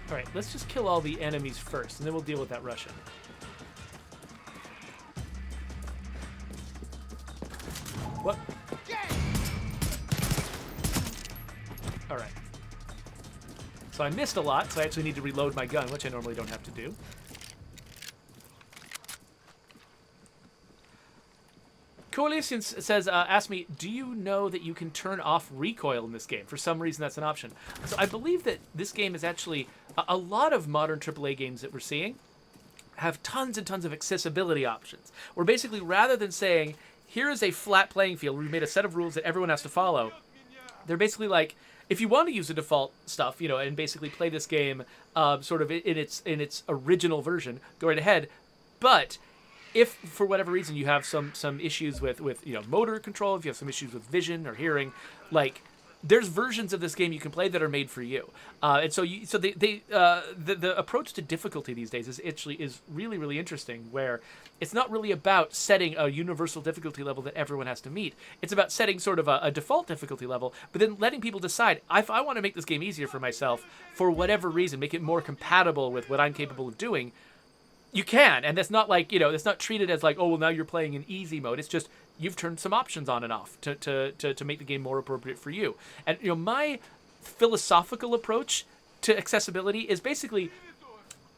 all right, let's just kill all the enemies first, and then we'll deal with that Russian. What? All right. So I missed a lot, so I actually need to reload my gun, which I normally don't have to do. Coalition says, ask me, do you know that you can turn off recoil in this game? For some reason, that's an option. So I believe that this game is actually, a lot of modern AAA games that we're seeing have tons and tons of accessibility options. Where basically, rather than saying, here is a flat playing field, we've made a set of rules that everyone has to follow, they're basically like, if you want to use the default stuff, you know, and basically play this game sort of in its original version, go right ahead. But if for whatever reason you have some issues with you know, motor control, if you have some issues with vision or hearing, like, there's versions of this game you can play that are made for you. And so the approach to difficulty these days is really, really interesting, where it's not really about setting a universal difficulty level that everyone has to meet. It's about setting sort of a default difficulty level, but then letting people decide, if I want to make this game easier for myself, for whatever reason, make it more compatible with what I'm capable of doing, you can. And that's not like, you know, it's not treated as like, oh, well, now you're playing in easy mode. It's just, you've turned some options on and off to make the game more appropriate for you. And, you know, my philosophical approach to accessibility is basically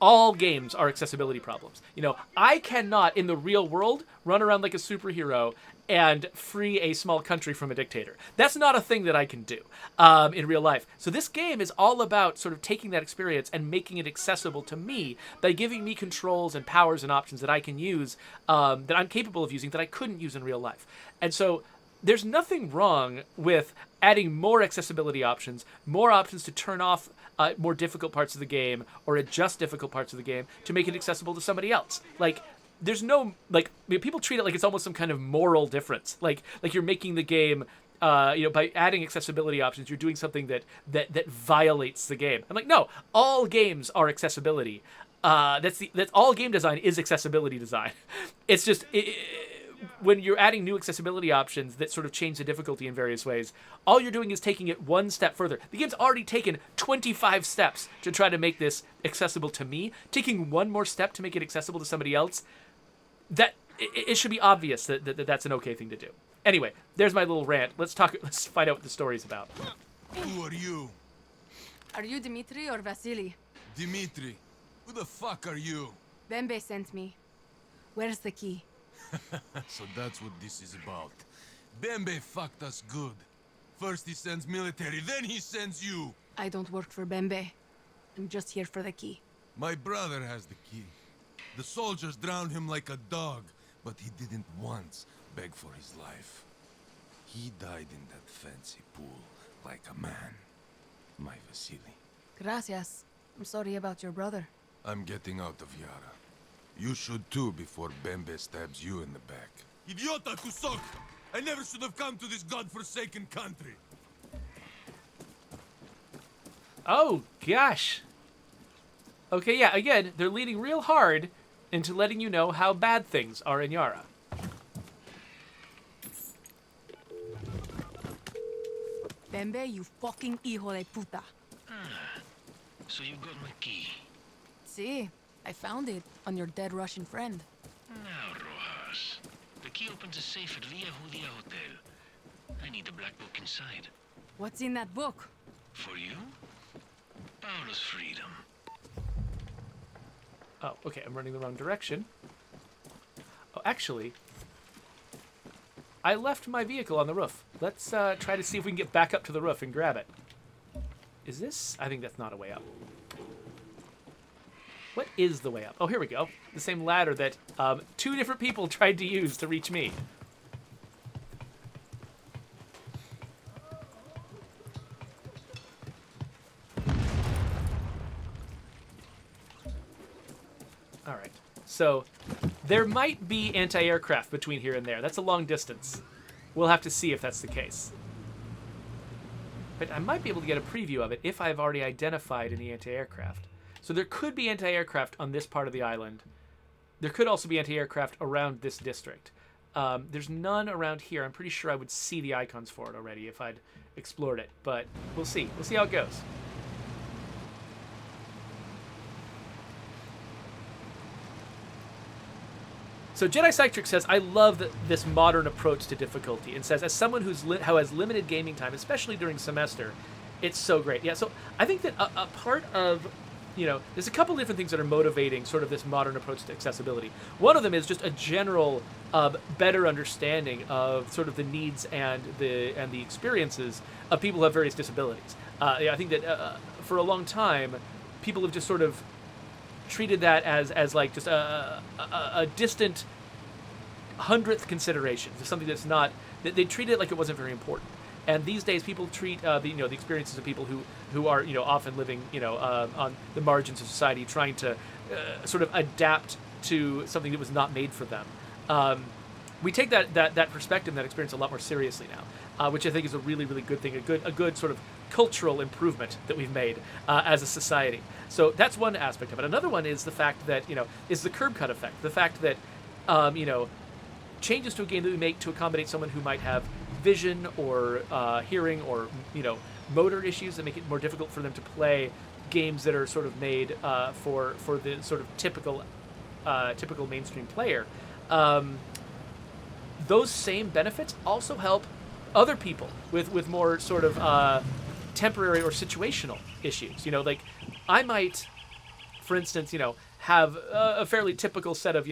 all games are accessibility problems. You know, I cannot, in the real world, run around like a superhero and free a small country from a dictator. That's not a thing that I can do in real life. So this game is all about sort of taking that experience and making it accessible to me by giving me controls and powers and options that I can use, that I'm capable of using, that I couldn't use in real life. And so there's nothing wrong with adding more accessibility options, more options to turn off more difficult parts of the game or adjust difficult parts of the game to make it accessible to somebody else. Like, there's no, like, I mean, people treat it like it's almost some kind of moral difference. Like you're making the game, you know, by adding accessibility options, you're doing something that violates the game. I'm like, no, all games are accessibility. That's all game design is accessibility design. It's just, when you're adding new accessibility options that sort of change the difficulty in various ways, all you're doing is taking it one step further. The game's already taken 25 steps to try to make this accessible to me. Taking one more step to make it accessible to somebody else, that it should be obvious that that's an okay thing to do. Anyway, there's my little rant. Let's find out what the story's about. Who are you? Are you Dmitri or Vasily? Dmitri. Who the fuck are you? Bembe sent me. Where's the key? So that's what this is about. Bembe fucked us good. First he sends military, then he sends you. I don't work for Bembe. I'm just here for the key. My brother has the key. The soldiers drowned him like a dog, but he didn't once beg for his life. He died in that fancy pool like a man. My Vasily. Gracias. I'm sorry about your brother. I'm getting out of Yara. You should too before Bembe stabs you in the back. Idiota Kusok! I never should have come to this godforsaken country! Oh, gosh. Okay, yeah, again, they're leading real hard into letting you know how bad things are in Yara. Bembe, you fucking hijo de puta. So you got my key. See, I found it on your dead Russian friend. Now, Rojas. The key opens a safe at Via Judia Hotel. I need the black book inside. What's in that book? For you? Paolo's freedom. Oh, okay, I'm running the wrong direction. Oh, actually, I left my vehicle on the roof. Let's try to see if we can get back up to the roof and grab it. Is this? I think that's not a way up. What is the way up? Oh, here we go. The same ladder that two different people tried to use to reach me. All right. So there might be anti-aircraft between here and there. That's a long distance. We'll have to see if that's the case. But I might be able to get a preview of it if I've already identified any anti-aircraft. So there could be anti-aircraft on this part of the island. There could also be anti-aircraft around this district. There's none around here. I'm pretty sure I would see the icons for it already if I'd explored it. But we'll see. We'll see how it goes. So Jedi Cytric says, I love this modern approach to difficulty, and says, as someone who has limited gaming time, especially during semester, it's so great. Yeah, so I think that a part of, there's a couple different things that are motivating sort of this modern approach to accessibility. One of them is just a general better understanding of sort of the needs and the experiences of people who have various disabilities. I think that for a long time, people have just sort of treated that as like just a distant 100th consideration, something that's not. They treat it like it wasn't very important. And these days, people treat the experiences of people who are often living on the margins of society, trying to sort of adapt to something that was not made for them. We take that perspective, that experience a lot more seriously now, which I think is a really, really good thing, a good sort of cultural improvement that we've made as a society. So that's one aspect of it. Another one is the fact that is the curb cut effect, the fact that changes to a game that we make to accommodate someone who might have vision or hearing or motor issues that make it more difficult for them to play games that are sort of made for the sort of typical mainstream player. Those same benefits also help other people with more sort of temporary or situational issues. Like I might, for instance, have a fairly typical set of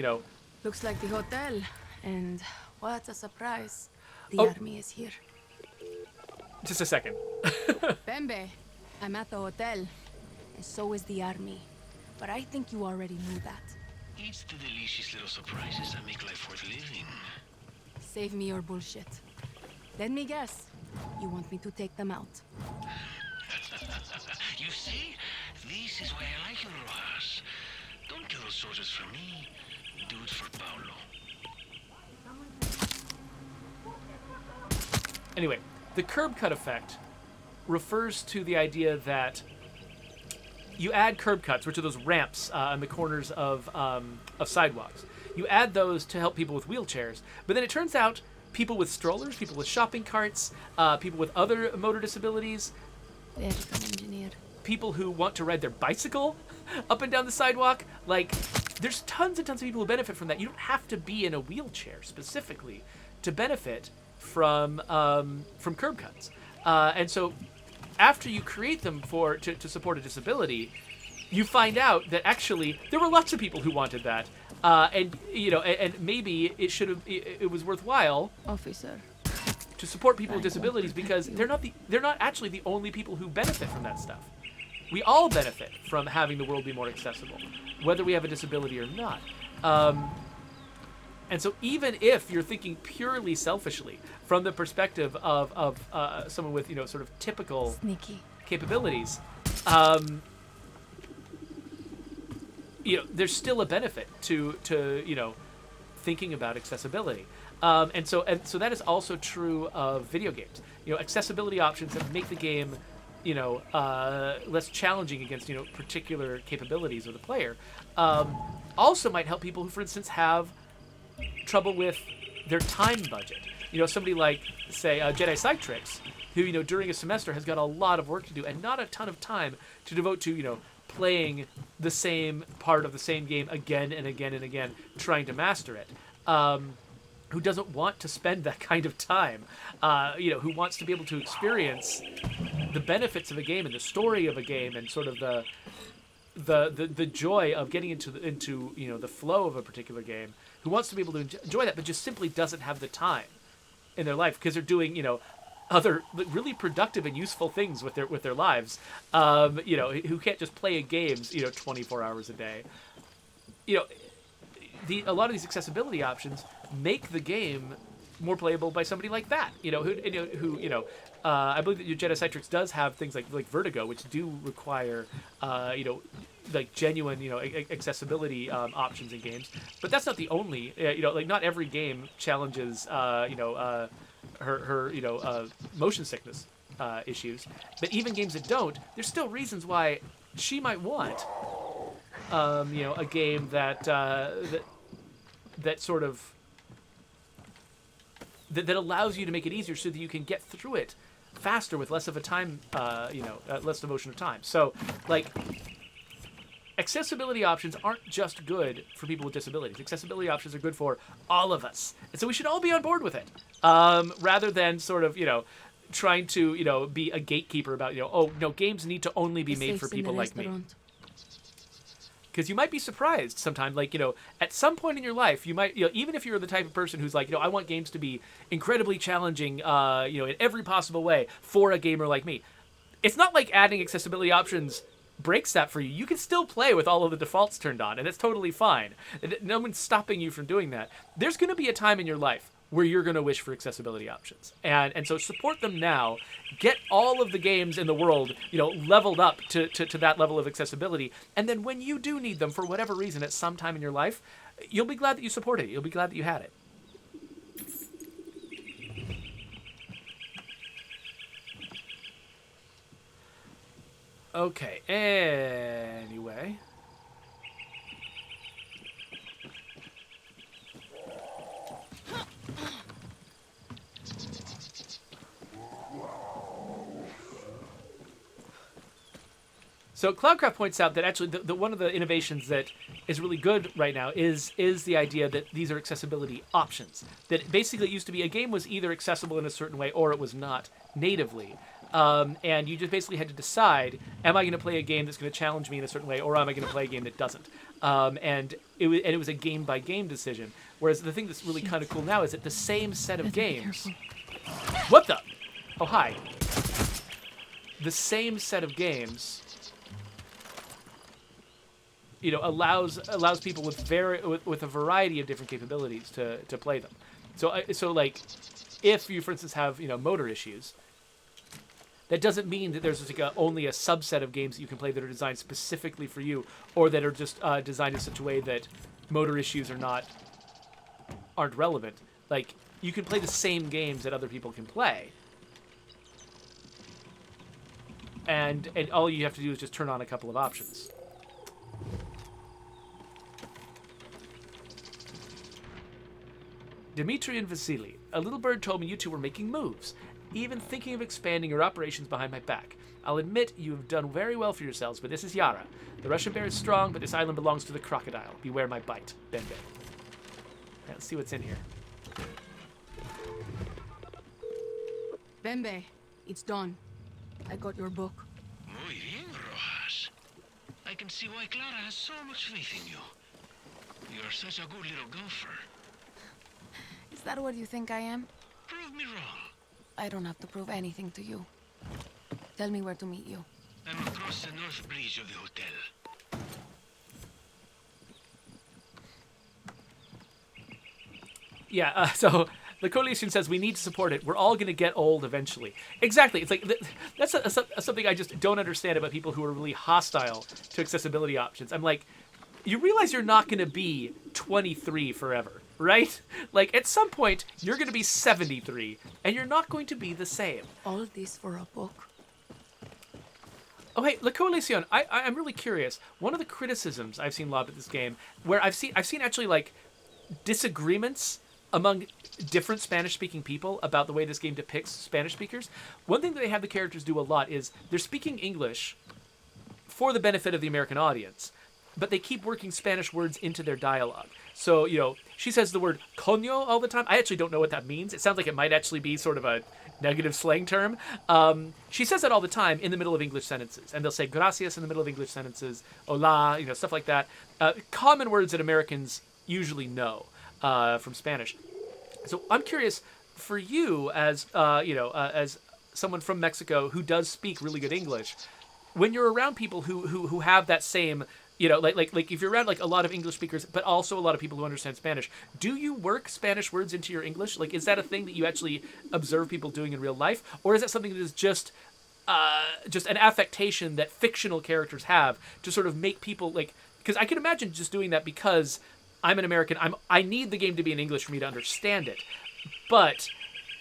Looks like the hotel, and what a surprise. The army is here. Just a second. Bembe, I'm at the hotel, and so is the army. But I think you already knew that. It's the delicious little surprises that make life worth living. Save me your bullshit. Let me guess. You want me to take them out. You see? This is why I like you, Rojas. Don't kill those soldiers for me. Do it for Paulo. Anyway, the curb cut effect refers to the idea that you add curb cuts, which are those ramps on the corners of sidewalks. You add those to help people with wheelchairs, but then it turns out people with strollers, people with shopping carts, people with other motor disabilities, people who want to ride their bicycle up and down the sidewalk, like there's tons and tons of people who benefit from that. You don't have to be in a wheelchair specifically to benefit from curb cuts, and so after you create them to support a disability, you find out that actually there were lots of people who wanted that, and maybe it was worthwhile, officer, to support people with disabilities because they're not actually the only people who benefit from that stuff. We all benefit from having the world be more accessible, whether we have a disability or not. And so even if you're thinking purely selfishly from the perspective of someone with sort of typical sneaky capabilities, there's still a benefit to thinking about accessibility. And so that is also true of video games. Accessibility options that make the game less challenging against particular capabilities of the player also might help people who, for instance, have trouble with their time budget. Somebody like, say, Jedi Cytrix, who during a semester has got a lot of work to do and not a ton of time to devote to playing the same part of the same game again and again and again, trying to master it. Who doesn't want to spend that kind of time? Who wants to be able to experience the benefits of a game and the story of a game and sort of the joy of getting into the flow of a particular game, who wants to be able to enjoy that but just simply doesn't have the time in their life because they're doing other really productive and useful things with their lives, who can't just play games 24 hours a day. A lot of these accessibility options make the game more playable by somebody like that, who I believe that your Jedi Cytrix does have things like Vertigo, which do require like genuine accessibility options in games, but that's not the only not every game challenges her motion sickness. issues. But even games that don't, there's still reasons why she might want, a game that sort of that allows you to make it easier so that you can get through it faster with less of a time, less devotion of time. So, like, accessibility options aren't just good for people with disabilities. Accessibility options are good for all of us. And so we should all be on board with it, rather than sort of, trying to, be a gatekeeper about, oh, no, games need to only be made for people like me. Because you might be surprised sometimes, like, at some point in your life, you might, even if you're the type of person who's like, I want games to be incredibly challenging, in every possible way for a gamer like me. It's not like adding accessibility options breaks that for you. You can still play with all of the defaults turned on, and it's totally fine. No one's stopping you from doing that. There's going to be a time in your life where you're going to wish for accessibility options. And so support them now. Get all of the games in the world, leveled up to that level of accessibility. And then when you do need them for whatever reason at some time in your life, you'll be glad that you supported it. You'll be glad that you had it. Okay, anyway. So Cloudcraft points out that actually the one of the innovations that is really good right now is the idea that these are accessibility options. That basically it used to be a game was either accessible in a certain way or it was not natively. And you just basically had to decide, am I going to play a game that's going to challenge me in a certain way, or am I going to play a game that doesn't? And it was a game-by-game decision. Whereas the thing that's really kind of cool now is that the same set of games... What the? Oh, hi. The same set of games... allows people with a variety of different capabilities to play them. So like, if you, for instance, have motor issues, that doesn't mean that there's like only a subset of games that you can play that are designed specifically for you, or that are just designed in such a way that motor issues aren't relevant. Like, you can play the same games that other people can play, and all you have to do is just turn on a couple of options. Dmitry and Vasily, a little bird told me you two were making moves, even thinking of expanding your operations behind my back. I'll admit you have done very well for yourselves, but this is Yara. The Russian bear is strong, but this island belongs to the crocodile. Beware my bite. Bembe. Right, let's see what's in here. Bembe, it's done. I got your book. Muy bien, Rojas. I can see why Clara has so much faith in you. You're such a good little golfer. Is that what you think I am? Prove me wrong. I don't have to prove anything to you. Tell me where to meet you. I'm across the north bridge of the hotel. Yeah, so the coalition says we need to support it. We're all going to get old eventually. Exactly. It's like that's something I just don't understand about people who are really hostile to accessibility options. I'm like, you realize you're not going to be 23 forever, right? Like, at some point, you're going to be 73, and you're not going to be the same. All this for a book. Oh, hey, La Coalición, I'm really curious. One of the criticisms I've seen lobbed at this game, where I've seen actually, like, disagreements among different Spanish-speaking people about the way this game depicts Spanish speakers. One thing that they have the characters do a lot is they're speaking English for the benefit of the American audience, but they keep working Spanish words into their dialogue. So, she says the word coño all the time. I actually don't know what that means. It sounds like it might actually be sort of a negative slang term. She says that all the time in the middle of English sentences. And they'll say gracias in the middle of English sentences, hola, stuff like that. Common words that Americans usually know from Spanish. So I'm curious, for you as someone from Mexico who does speak really good English, when you're around people who have that same... like if you're around like a lot of English speakers, but also a lot of people who understand Spanish, do you work Spanish words into your English? Like, is that a thing that you actually observe people doing in real life? Or is that something that is just an affectation that fictional characters have to sort of make people like, because I can imagine just doing that because I'm an American. I need the game to be in English for me to understand it. But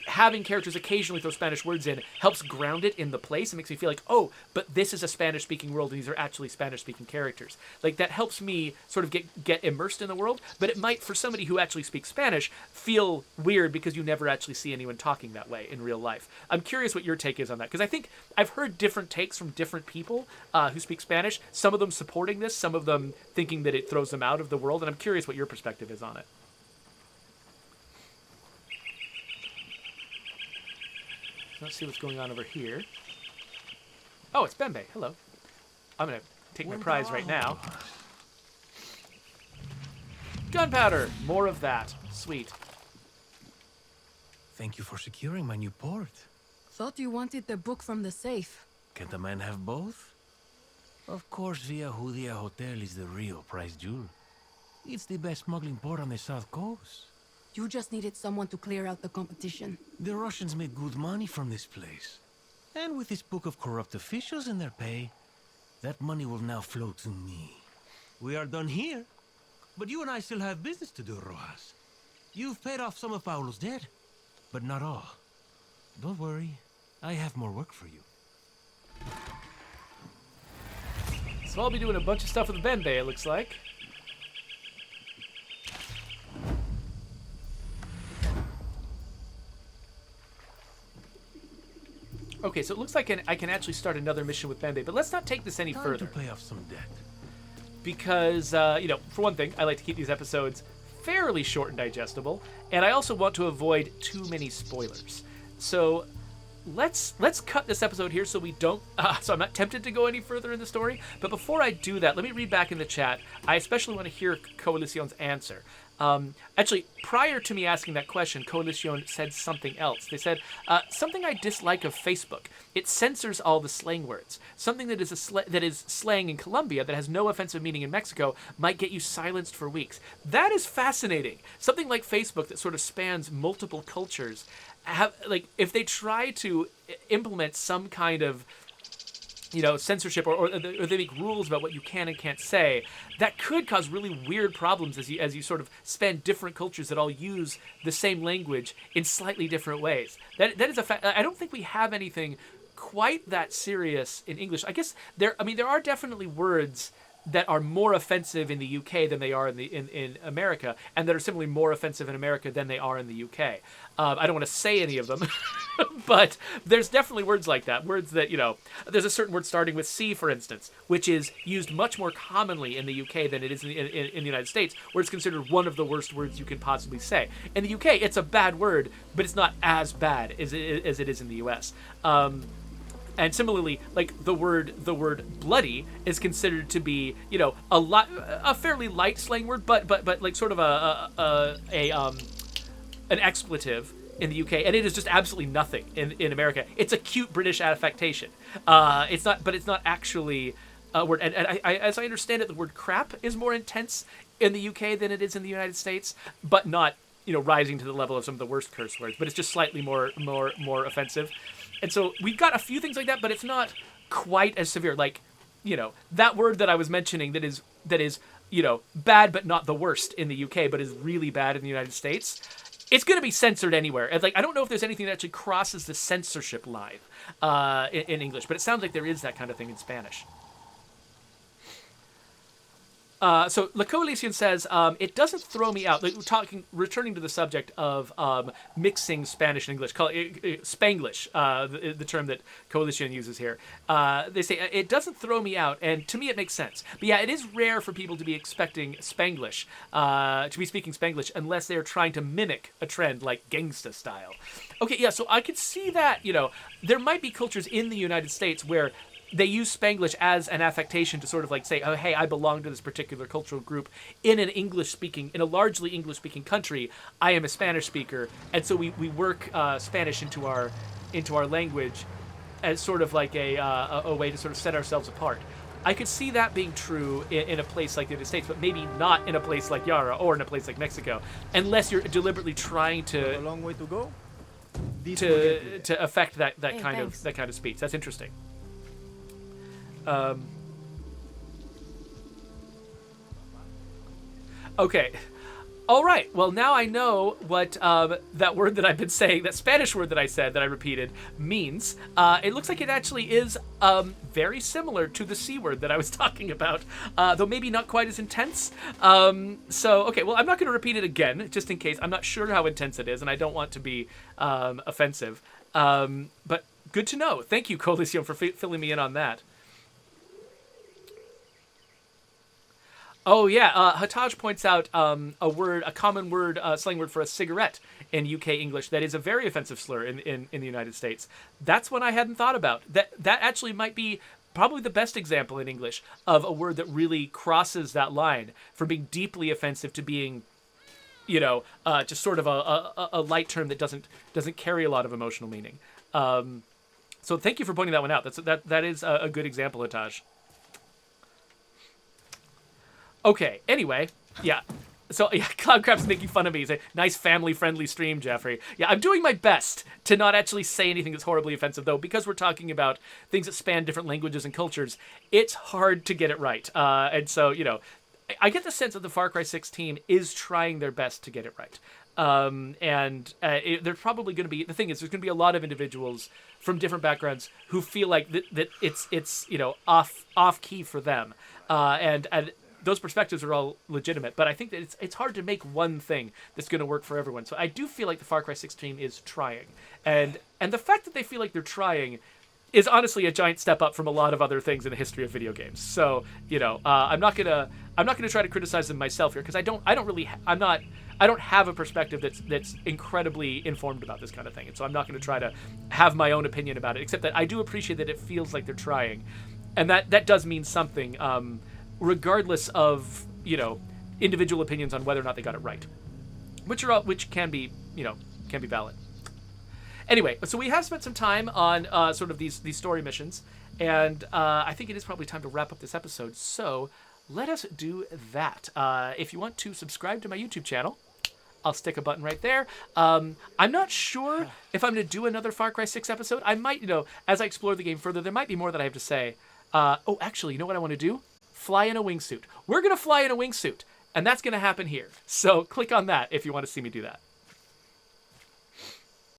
having characters occasionally throw Spanish words in helps ground it in the place. It makes me feel like, oh, but this is a Spanish-speaking world, and these are actually Spanish-speaking characters. Like, that helps me sort of get immersed in the world, but it might, for somebody who actually speaks Spanish, feel weird because you never actually see anyone talking that way in real life. I'm curious what your take is on that, because I think I've heard different takes from different people who speak Spanish, some of them supporting this, some of them thinking that it throws them out of the world, and I'm curious what your perspective is on it. Let's see what's going on over here. Oh, it's Bembe. Hello. I'm going to take my prize right now. Gunpowder! More of that. Sweet. Thank you for securing my new port. Thought you wanted the book from the safe. Can't a man have both? Of course, Via Judia Hotel is the real prize jewel. It's the best smuggling port on the south coast. You just needed someone to clear out the competition. The Russians made good money from this place. And with this book of corrupt officials in their pay, that money will now flow to me. We are done here, but you and I still have business to do, Rojas. You've paid off some of Paulo's debt, but not all. Don't worry, I have more work for you. So I'll be doing a bunch of stuff with Bembe, it looks like. Okay, so it looks like I can actually start another mission with Bembe, but let's not take this any further. Time to pay off some debt. Because, for one thing, I like to keep these episodes fairly short and digestible, and I also want to avoid too many spoilers. So let's cut this episode here so we don't... so I'm not tempted to go any further in the story, but before I do that, let me read back in the chat. I especially want to hear Coalicion's answer. Actually, prior to me asking that question, Coalición said something else. They said, something I dislike of Facebook. It censors all the slang words. Something that is slang in Colombia that has no offensive meaning in Mexico might get you silenced for weeks. That is fascinating. Something like Facebook that sort of spans multiple cultures. If they try to implement some kind of censorship, or they make rules about what you can and can't say, that could cause really weird problems as you sort of span different cultures that all use the same language in slightly different ways. That is a fact. I don't think we have anything quite that serious in English. I guess there are definitely words that are more offensive in the UK than they are in America, and that are similarly more offensive in America than they are in the UK. I don't want to say any of them, but there's definitely words like that. Words that, there's a certain word starting with C, for instance, which is used much more commonly in the UK than it is in the United States, where it's considered one of the worst words you can possibly say. In the UK, it's a bad word, but it's not as bad as it is in the US. And similarly, like the word bloody is considered to be, a fairly light slang word, but like sort of an expletive in the UK, and it is just absolutely nothing in America. It's a cute British affectation. It's not actually a word. And as I understand it, the word crap is more intense in the UK than it is in the United States, but not rising to the level of some of the worst curse words. But it's just slightly more offensive. And so we've got a few things like that, but it's not quite as severe. Like, that word that I was mentioning that is bad but not the worst in the UK, but is really bad in the United States. It's going to be censored anywhere. And I don't know if there's anything that actually crosses the censorship line in English, but it sounds like there is that kind of thing in Spanish. So La Coalición says, it doesn't throw me out. Returning to the subject of mixing Spanish and English, call it Spanglish, the term that Coalición uses here. They say, it doesn't throw me out, and to me it makes sense. But yeah, it is rare for people to be expecting Spanglish, to be speaking Spanglish, unless they're trying to mimic a trend like gangsta style. Okay, yeah, so I could see that, there might be cultures in the United States where they use Spanglish as an affectation to sort of say, oh, hey, I belong to this particular cultural group in a largely English-speaking country. I am a Spanish speaker, and so we work Spanish into our language as sort of like a way to sort of set ourselves apart. I could see that being true in a place like the United States, but maybe not in a place like Yara or in a place like Mexico, unless you're deliberately trying to a long way to go. To affect that kind of speech. That's interesting. Okay, All right. Well, now I know what that word that I've been saying, that Spanish word that I said that I repeated, means. It looks like it actually is very similar to the C word that I was talking about, though maybe not quite as intense. Okay, well, I'm not going to repeat it again, just in case. I'm not sure how intense it is, and I don't want to be offensive. But good to know. Thank you, Coalition, for filling me in on that. Oh yeah, Hataj points out a common word, slang word for a cigarette in UK English that is a very offensive slur in the United States. That's one I hadn't thought about. That actually might be probably the best example in English of a word that really crosses that line from being deeply offensive to being, just sort of a light term that doesn't carry a lot of emotional meaning. So thank you for pointing that one out. That is a good example, Hataj. Okay, anyway, yeah. So, yeah, Cloudcrap's making fun of me. He's a nice family-friendly stream, Jeffrey. Yeah, I'm doing my best to not actually say anything that's horribly offensive, though, because we're talking about things that span different languages and cultures. It's hard to get it right. And so, I get the sense that the Far Cry 6 team is trying their best to get it right. There's probably going to be, the thing is, there's going to be a lot of individuals from different backgrounds who feel like that it's off key for them. And those perspectives are all legitimate, but I think that it's hard to make one thing that's going to work for everyone. So I do feel like the Far Cry 6 team is trying, and the fact that they feel like they're trying is honestly a giant step up from a lot of other things in the history of video games. So I'm not gonna try to criticize them myself here, because I don't have a perspective that's incredibly informed about this kind of thing, and so I'm not going to try to have my own opinion about it. Except that I do appreciate that it feels like they're trying, and that does mean something. Regardless of individual opinions on whether or not they got it right, which can be valid. Anyway, so we have spent some time on sort of these story missions, and I think it is probably time to wrap up this episode. So let us do that. If you want to subscribe to my YouTube channel, I'll stick a button right there. I'm not sure if I'm going to do another Far Cry 6 episode. I might, as I explore the game further, there might be more that I have to say. Actually, you know what I want to do? Fly in a wingsuit. We're going to fly in a wingsuit, and that's going to happen here. So click on that if you want to see me do that.